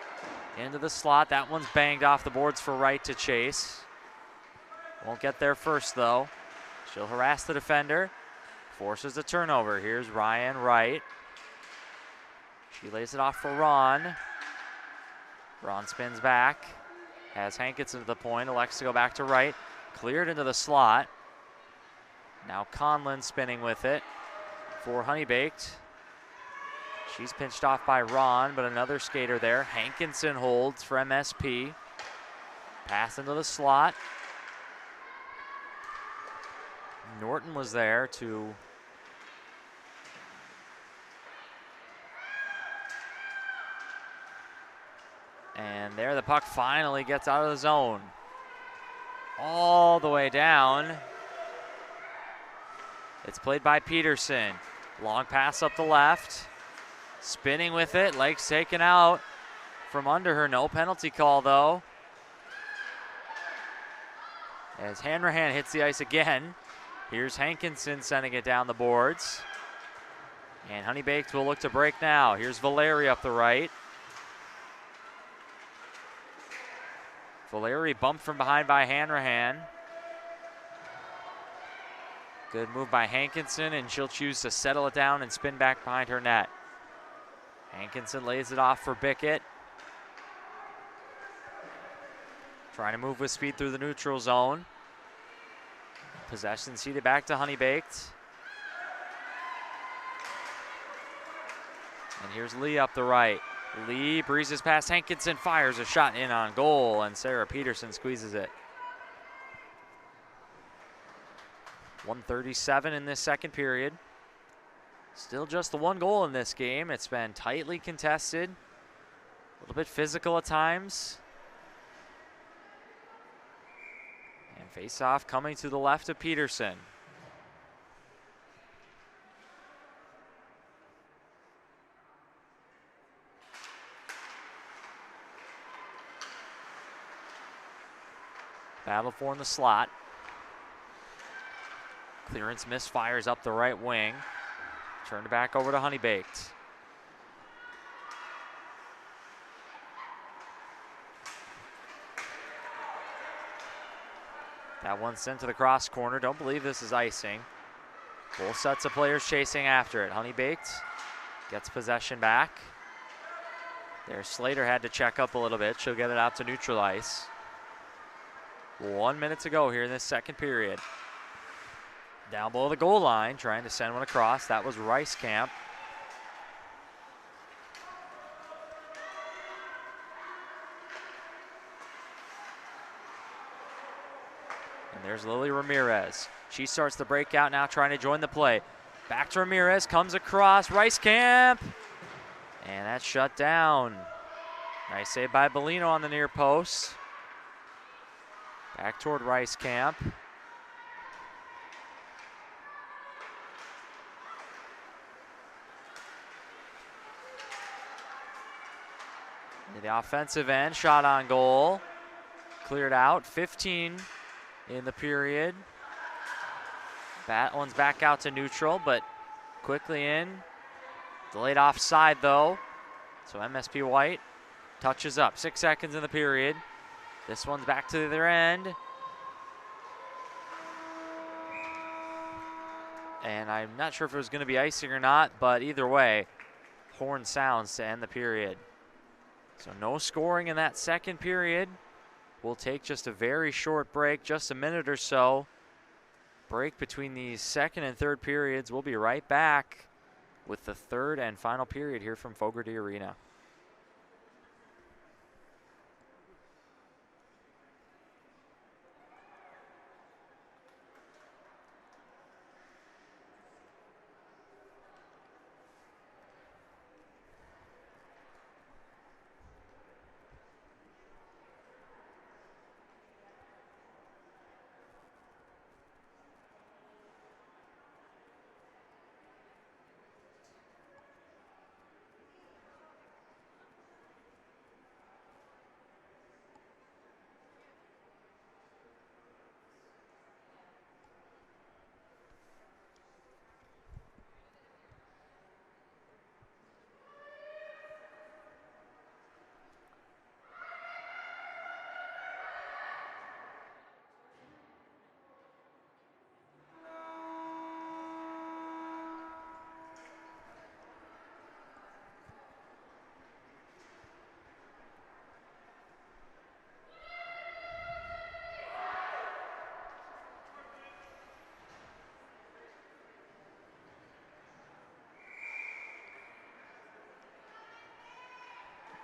Speaker 3: into the slot. That one's banged off the boards for Wright to chase. Won't get there first, though. She'll harass the defender. Forces a turnover. Here's Ryan Wright. She lays it off for Ron. Ron spins back. Has Hankinson to the point. Elects to go back to Wright. Cleared into the slot. Now Conlon spinning with it for HoneyBaked. She's pinched off by Ron, but another skater there. Hankinson holds for MSP. Pass into the slot. Norton was there to and there the puck finally gets out of the zone. All the way down. It's played by Peterson. Long pass up the left. Spinning with it, legs taken out from under her. No penalty call though. As Hanrahan hits the ice again. Here's Hankinson sending it down the boards. And HoneyBaked will look to break now. Here's Valeri up the right. Valeri bumped from behind by Hanrahan. Good move by Hankinson, and she'll choose to settle it down and spin back behind her net. Hankinson lays it off for Bickett. Trying to move with speed through the neutral zone. Possession ceded back to HoneyBaked. And here's Lee up the right. Lee breezes past Hankinson, fires a shot in on goal, and Sarah Peterson squeezes it. 1:37 in this second period. Still just the one goal in this game. It's been tightly contested, a little bit physical at times. And face-off coming to the left of Peterson. Battle for in the slot. Clearance misfires up the right wing. Turned it back over to HoneyBaked. That one sent to the cross corner. Don't believe this is icing. Both sets of players chasing after it. HoneyBaked gets possession back. There, Slater had to check up a little bit. She'll get it out to neutral ice. 1 minute to go here in this second period. Down below the goal line, trying to send one across. That was Rice-Camp. And there's Lily Ramirez. She starts the breakout now, trying to join the play. Back to Ramirez, comes across, Rice-Camp. And that's shut down. Nice save by Bellino on the near post. Back toward Rice-Camp. The offensive end, shot on goal. Cleared out, 15 in the period. That one's back out to neutral, but quickly in. Delayed offside though. So MSP White touches up, 6 seconds in the period. This one's back to the other end. And I'm not sure if it was going to be icing or not, but either way, horn sounds to end the period. So no scoring in that second period. We'll take just a very short break, just a minute or so. Break between the second and third periods. We'll be right back with the third and final period here from Fogarty Arena.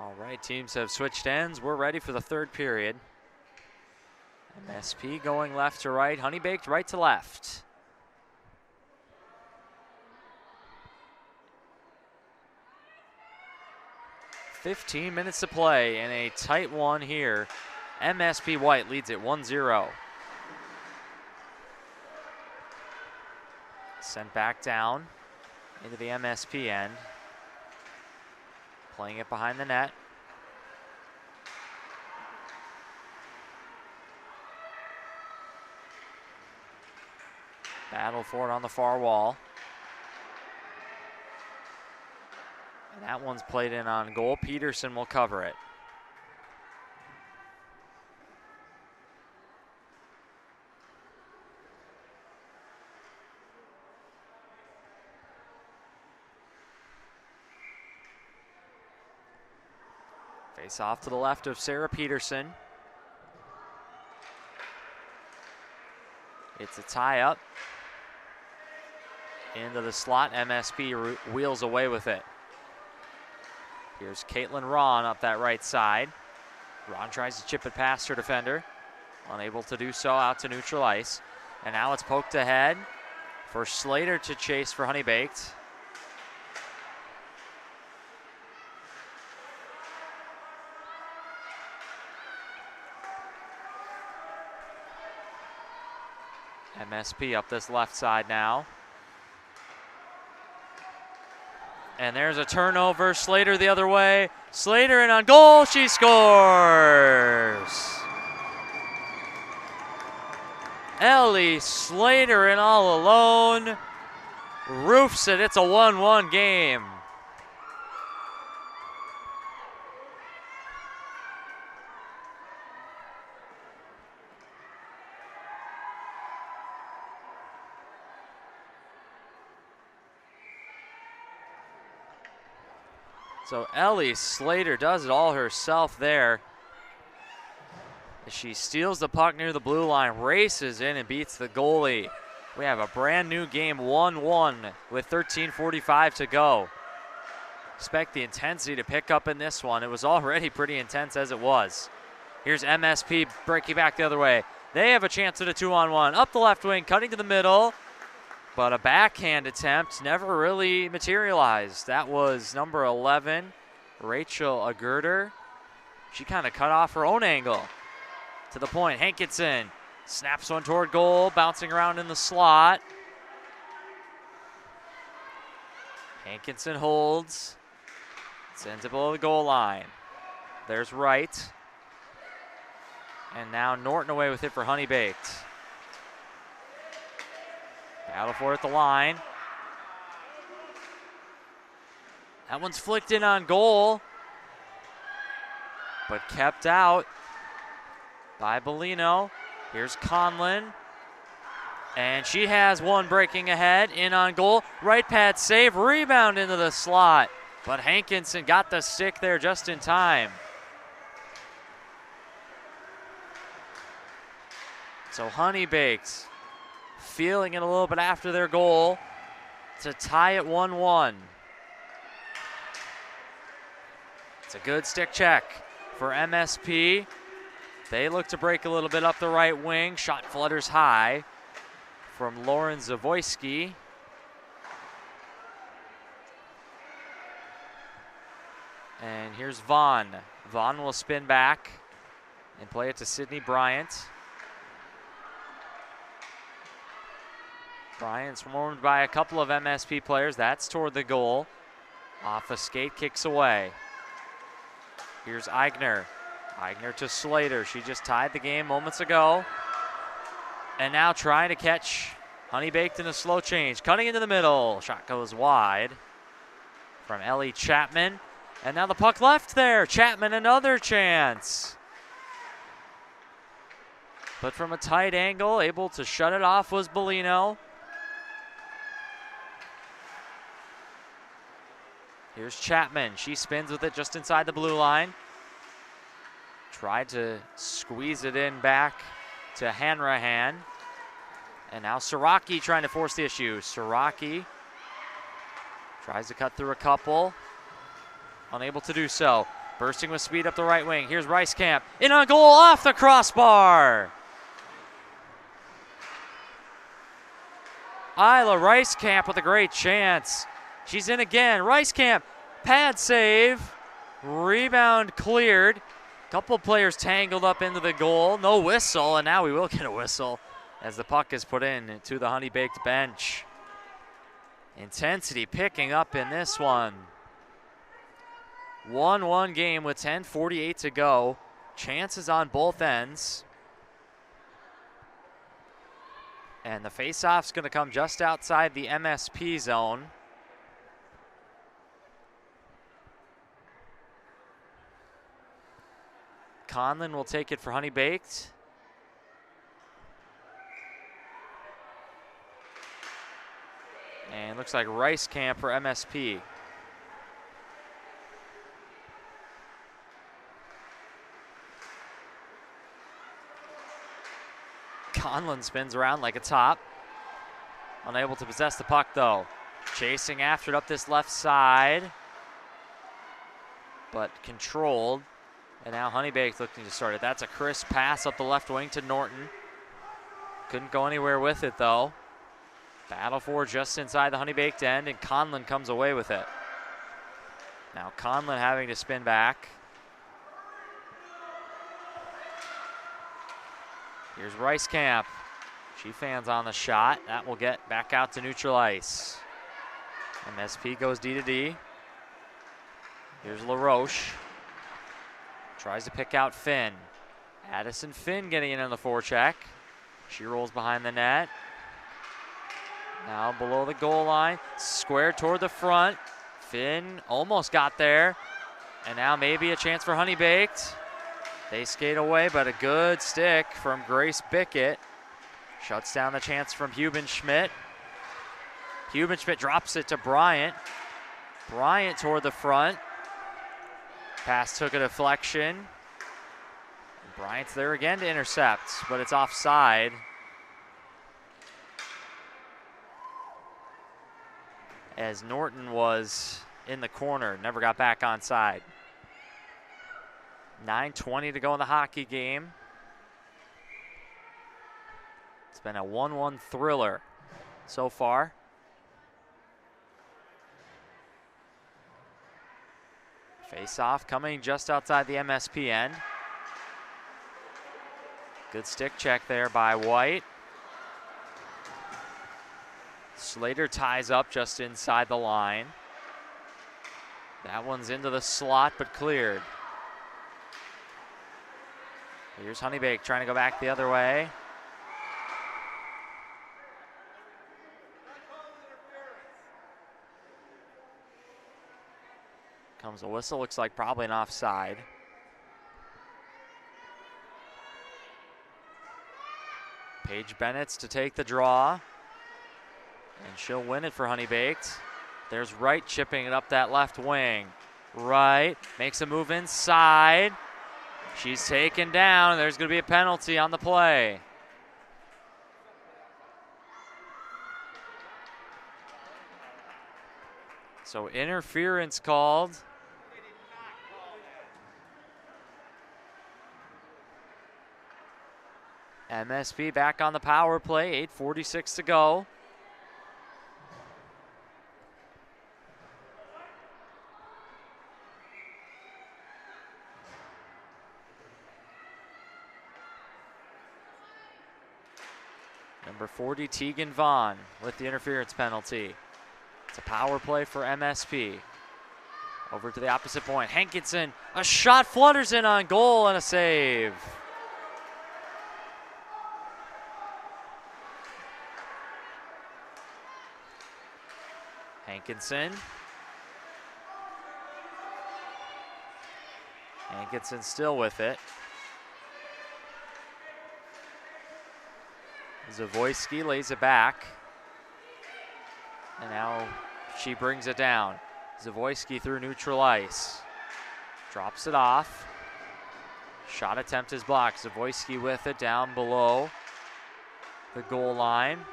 Speaker 3: All right, teams have switched ends. We're ready for the third period. MSP going left to right, HoneyBaked right to left. $15 minutes to play in a tight one here. MSP White leads it 1-0. Sent back down into the MSP end. Playing it behind the net. Battle for it on the far wall. And that one's played in on goal. Peterson will cover it. Face off to the left of Sarah Peterson. It's a tie up. Into the slot, MSP wheels away with it. Here's Caitlin Ron up that right side. Ron tries to chip it past her defender. Unable to do so, out to neutral ice. And now it's poked ahead for Slater to chase for HoneyBaked. MSP up this left side now. And there's a turnover. Slater the other way. Slater in on goal. She scores. Ellie Slater in all alone. Roofs it. It's a 1-1 game. So Ellie Slater does it all herself there. She steals the puck near the blue line, races in and beats the goalie. We have a brand new game, 1-1 with 13:45 to go. Expect the intensity to pick up in this one. It was already pretty intense as it was. Here's MSP breaking back the other way. They have a chance at a 2-on-1. Up the left wing, cutting to the middle. But a backhand attempt never really materialized. That was number 11, Rachel Agurder. She kind of cut off her own angle. To the point, Hankinson snaps one toward goal, bouncing around in the slot. Hankinson holds, sends it below the goal line. There's Wright. And now Norton away with it for HoneyBaked. Battle for it at the line. That one's flicked in on goal, but kept out by Bellino. Here's Conlon. And she has one breaking ahead, in on goal. Right pad save, rebound into the slot. But Hankinson got the stick there just in time. So HoneyBaked feeling it a little bit after their goal to tie it 1-1. It's a good stick check for MSP. They look to break a little bit up the right wing. Shot flutters high from Lauren Zavoyski. And here's Vaughn. Vaughn will spin back and play it to Sydney Bryant. Bryant's warmed by a couple of MSP players. That's toward the goal. Off a skate, kicks away. Here's Eigner. Eigner to Slater. She just tied the game moments ago. And now trying to catch HoneyBaked in a slow change. Cutting into the middle. Shot goes wide from Ellie Chapman. And now the puck left there. Chapman another chance. But from a tight angle, able to shut it off was Bellino. Here's Chapman. She spins with it just inside the blue line. Tried to squeeze it in back to Hanrahan. And now Siraki trying to force the issue. Siraki tries to cut through a couple. Unable to do so. Bursting with speed up the right wing. Here's Rice-Camp. In on goal, off the crossbar. Isla Rice-Camp with a great chance. She's in again. Rice-Camp, pad save. Rebound cleared. Couple players tangled up into the goal. No whistle, and now we will get a whistle as the puck is put in to the HoneyBaked bench. Intensity picking up in this one. 1-1 game with 10:48 to go. Chances on both ends. And the face-off's going to come just outside the MSP zone. Conlon will take it for HoneyBaked. And looks like Rice-Camp for MSP. Conlon spins around like a top. Unable to possess the puck though. Chasing after it up this left side. But controlled. And now HoneyBaked looking to start it. That's a crisp pass up the left wing to Norton. Couldn't go anywhere with it though. Battle for just inside the HoneyBaked end, and Conlon comes away with it. Now Conlon having to spin back. Here's Rice-Camp. She fans on the shot. That will get back out to neutral ice. MSP goes D to D. Here's LaRoche. Tries to pick out Finn. Addison Finn getting in on the forecheck. She rolls behind the net. Now below the goal line. Square toward the front. Finn almost got there. And now maybe a chance for HoneyBaked. They skate away, but a good stick from Grace Bickett. Shuts down the chance from Hubenschmidt. Hubenschmidt drops it to Bryant. Bryant toward the front. Pass took a deflection. And Bryant's there again to intercept, but it's offside. As Norton was in the corner, never got back onside. 9:20 to go in the hockey game. It's been a 1-1 thriller so far. Face-off coming just outside the MSP end. Good stick check there by White. Slater ties up just inside the line. That one's into the slot, but cleared. Here's HoneyBaked trying to go back the other way. Comes a whistle, looks like probably an offside. Paige Bennett's to take the draw. And she'll win it for HoneyBaked. There's Wright chipping it up that left wing. Wright makes a move inside. She's taken down, and there's going to be a penalty on the play. So interference called. MSP back on the power play, 8:46 to go. Number 40, Tegan Vaughn with the interference penalty. It's a power play for MSP. Over to the opposite point. Hankinson, a shot flutters in on goal and a save. Hankinson. Hankinson still with it. Zavoyski lays it back. And now she brings it down. Zavoyski through neutral ice. Drops it off. Shot attempt is blocked. Zavoyski with it down below the goal line.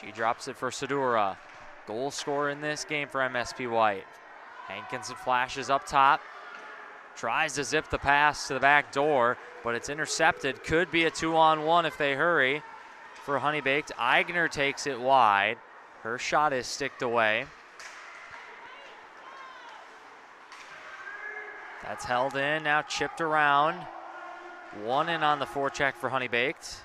Speaker 3: She drops it for Sedura. goal scorer in this game for MSP White. Hankinson flashes up top. Tries to zip the pass to the back door, but it's intercepted. Could be a 2-on-1 if they hurry for HoneyBaked. Eigner takes it wide. Her shot is sticked away. That's held in, now chipped around. One in on the forecheck for HoneyBaked.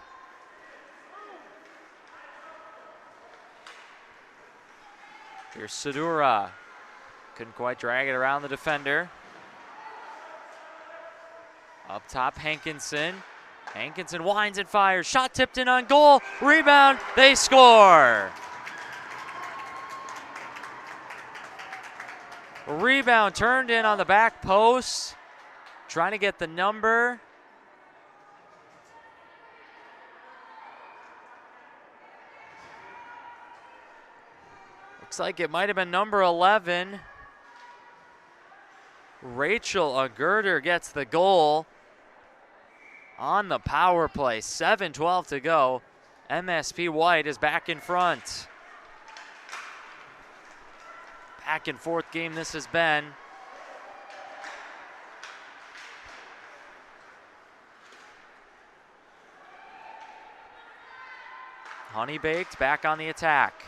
Speaker 3: Here's Sadura. Couldn't quite drag it around the defender. Up top, Hankinson. Hankinson winds and fires. Shot tipped in on goal. Rebound. They score. Rebound turned in on the back post. Trying to get the number. Looks like it might have been number 11. Rachel Agurder gets the goal on the power play. 7:12 to go. MSP White is back in front. Back and forth game this has been. HoneyBaked back on the attack.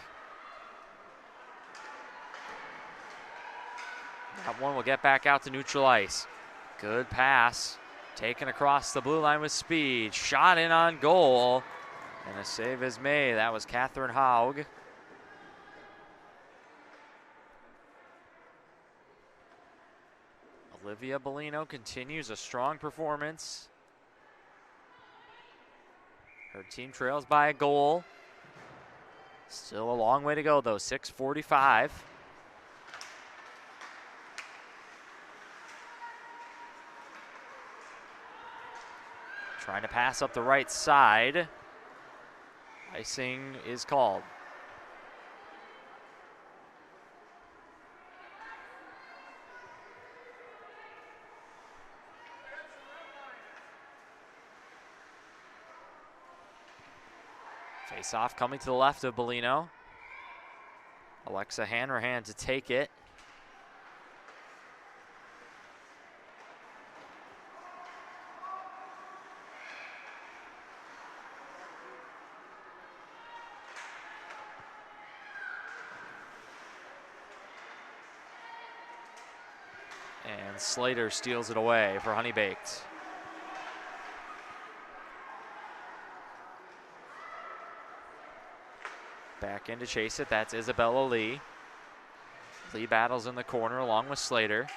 Speaker 3: That one will get back out to neutral ice. Good pass. Taken across the blue line with speed. Shot in on goal. And a save is made. That was Catherine Haug. Olivia Bellino continues a strong performance. Her team trails by a goal. Still a long way to go though, 6:45. Trying to pass up the right side. Icing is called. Face off coming to the left of Bellino. Alexa Hanrahan to take it. And Slater steals it away for HoneyBaked. Back in to chase it, that's Isabella Lee. Lee battles in the corner along with Slater.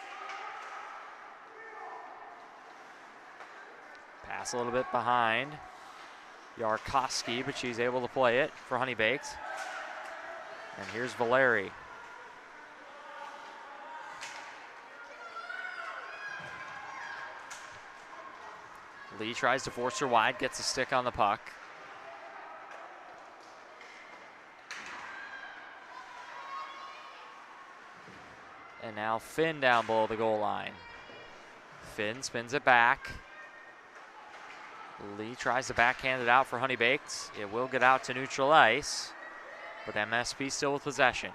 Speaker 3: Pass a little bit behind Yarkowski, but she's able to play it for HoneyBaked. And here's Valeri. Lee tries to force her wide, gets a stick on the puck. And now Finn down below the goal line. Finn spins it back. Lee tries to backhand it out for HoneyBaked. It will get out to neutral ice, but MSP still with possession.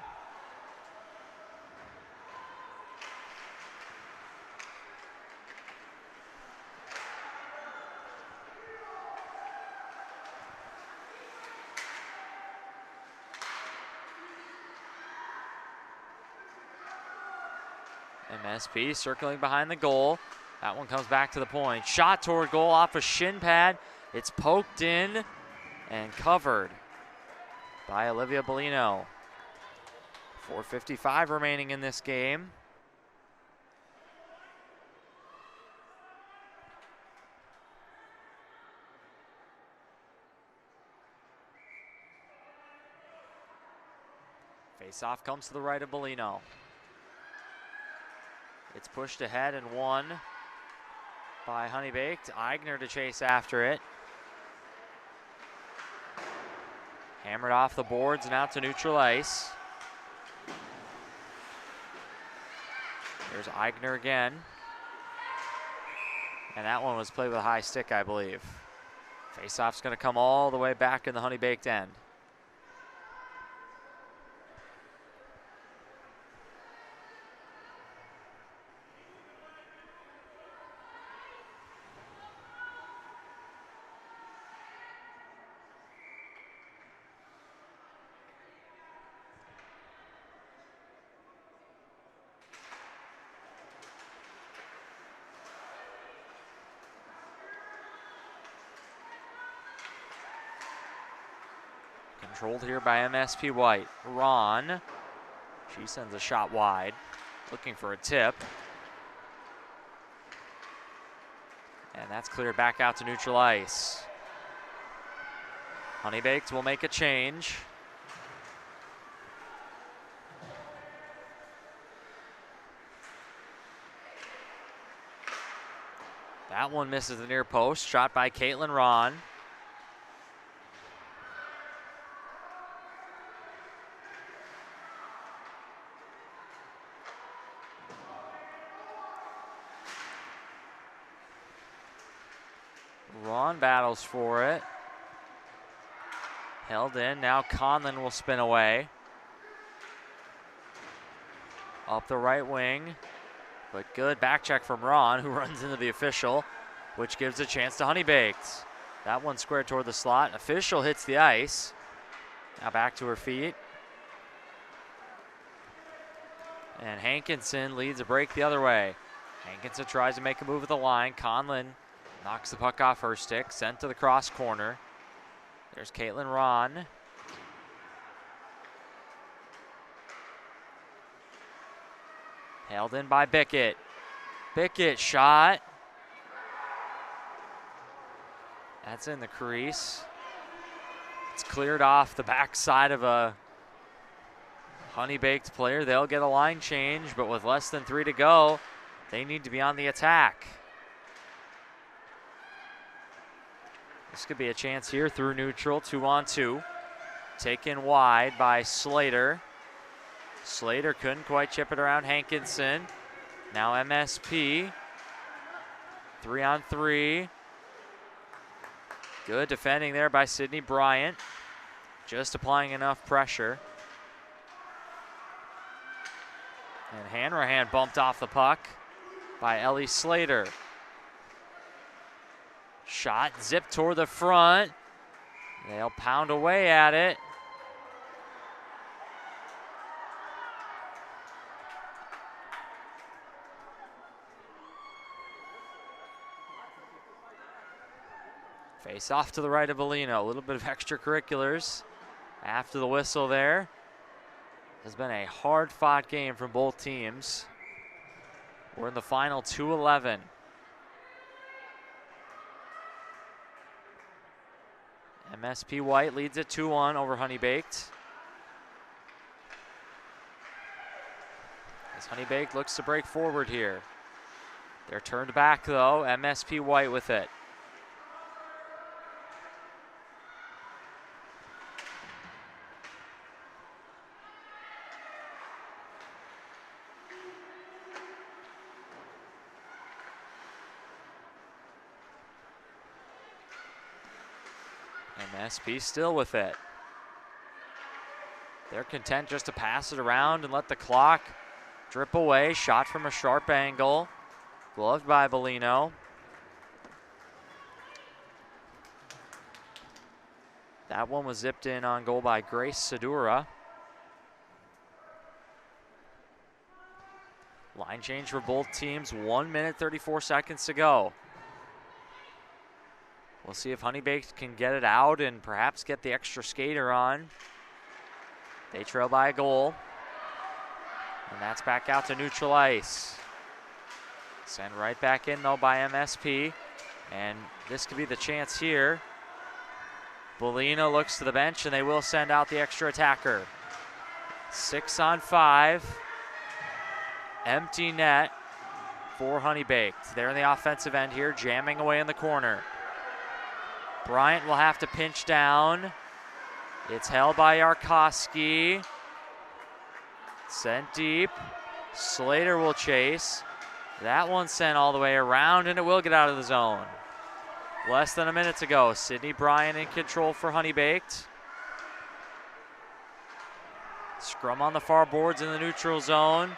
Speaker 3: MSP circling behind the goal. That one comes back to the point. Shot toward goal off a shin pad. It's poked in and covered by Olivia Bellino. 4:55 remaining in this game. Face-off comes to the right of Bellino. It's pushed ahead and won by HoneyBaked. Eigner to chase after it. Hammered off the boards and out to neutral ice. There's Eigner again. And that one was played with a high stick, I believe. Face-off's going to come all the way back in the HoneyBaked end. Controlled here by MSP White. Ron. She sends a shot wide. Looking for a tip. And that's cleared back out to neutral ice. HoneyBaked will make a change. That one misses the near post. Shot by Caitlin Ron. Ron battles for it. Held in. Now Conlon will spin away. Up the right wing. But good back check from Ron, who runs into the official, which gives a chance to HoneyBaked. That one squared toward the slot. Official hits the ice. Now back to her feet. And Hankinson leads a break the other way. Hankinson tries to make a move at the line. Conlon knocks the puck off her stick, sent to the cross corner. There's Caitlin Ron. Held in by Bickett. Bickett shot. That's in the crease. It's cleared off the backside of a HoneyBaked player. They'll get a line change, but with less than 3 to go, they need to be on the attack. This could be a chance here through neutral, 2-on-2. Taken wide by Slater. Slater couldn't quite chip it around Hankinson. Now MSP. 3-on-3. Good defending there by Sydney Bryant. Just applying enough pressure. And Hanrahan bumped off the puck by Ellie Slater. Shot zipped toward the front. They'll pound away at it. Face off to the right of Bellino. A little bit of extracurriculars after the whistle there. Has been a hard-fought game from both teams. We're in the final 2:11. MSP White leads it 2-1 over HoneyBaked. As HoneyBaked looks to break forward here. They're turned back though. MSP White with it. MSP still with it. They're content just to pass it around and let the clock drip away. Shot from a sharp angle. Gloved by Bellino. That one was zipped in on goal by Grace Sedura. Line change for both teams. 1 minute, 34 seconds to go. We'll see if HoneyBaked can get it out and perhaps get the extra skater on. They trail by a goal. And that's back out to neutral ice. Sent right back in though by MSP. And this could be the chance here. Bellino looks to the bench and they will send out the extra attacker. 6-on-5. Empty net for HoneyBaked. They're in the offensive end here, jamming away in the corner. Bryant will have to pinch down. It's held by Yarkowski. Sent deep. Slater will chase. That one sent all the way around, and it will get out of the zone. Less than a minute to go. Sydney Bryant in control for HoneyBaked. Scrum on the far boards in the neutral zone.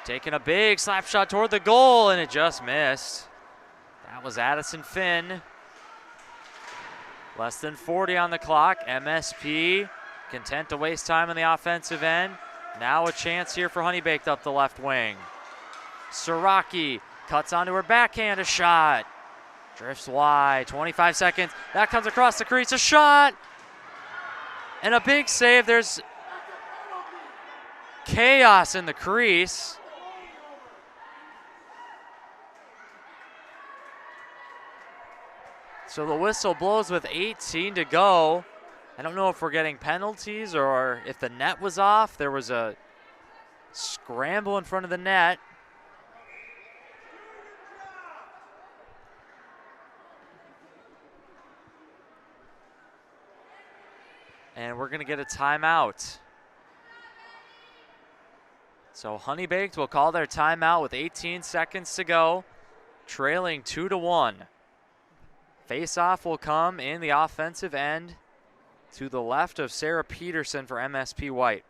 Speaker 3: Taking a big slap shot toward the goal, and it just missed. That was Addison Finn. Less than 40 on the clock. MSP content to waste time on the offensive end. Now a chance here for HoneyBaked up the left wing. Siraki cuts onto her backhand, a shot. Drifts wide, 25 seconds. That comes across the crease, a shot. And a big save. There's chaos in the crease. So the whistle blows with 18 to go. I don't know if we're getting penalties or if the net was off. There was a scramble in front of the net. And we're going to get a timeout. So HoneyBaked will call their timeout with 18 seconds to go, trailing 2-1. Face-off will come in the offensive end to the left of Sarah Peterson for MSP White.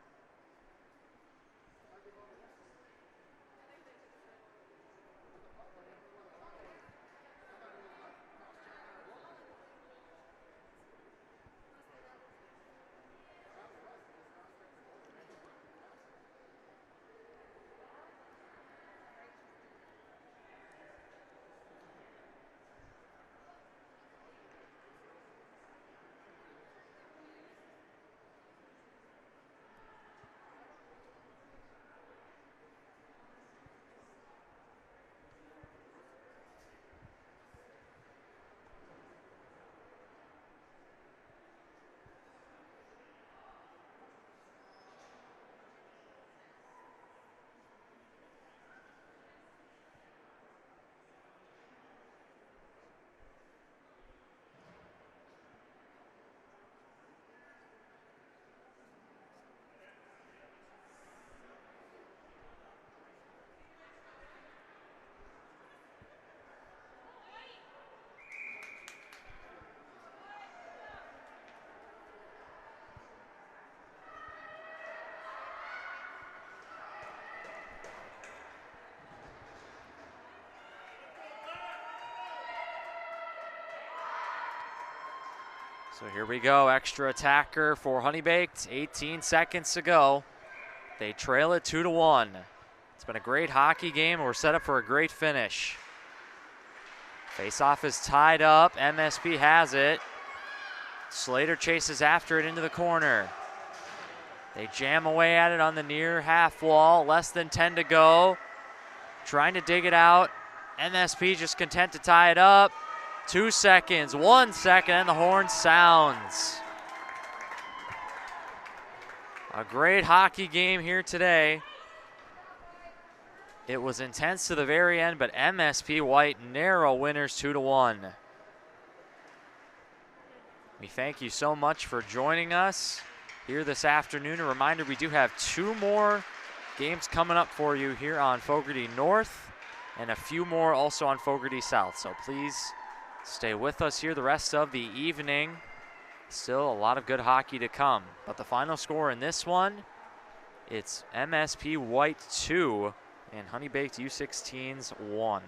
Speaker 3: So here we go, extra attacker for HoneyBaked, 18 seconds to go. They trail it 2-1. It's been a great hockey game, and we're set up for a great finish. Face-off is tied up, MSP has it. Slater chases after it into the corner. They jam away at it on the near half wall, less than 10 to go. Trying to dig it out. MSP just content to tie it up. 2 seconds, 1 second, and the horn sounds. A great hockey game here today. It was intense to the very end, but MSP White narrow winners 2-1. We thank you so much for joining us here this afternoon. A reminder, we do have 2 more games coming up for you here on Fogarty North and a few more also on Fogarty South. So please stay with us here the rest of the evening. Still a lot of good hockey to come. But the final score in this one, it's MSP White 2 and HoneyBaked U16s 1.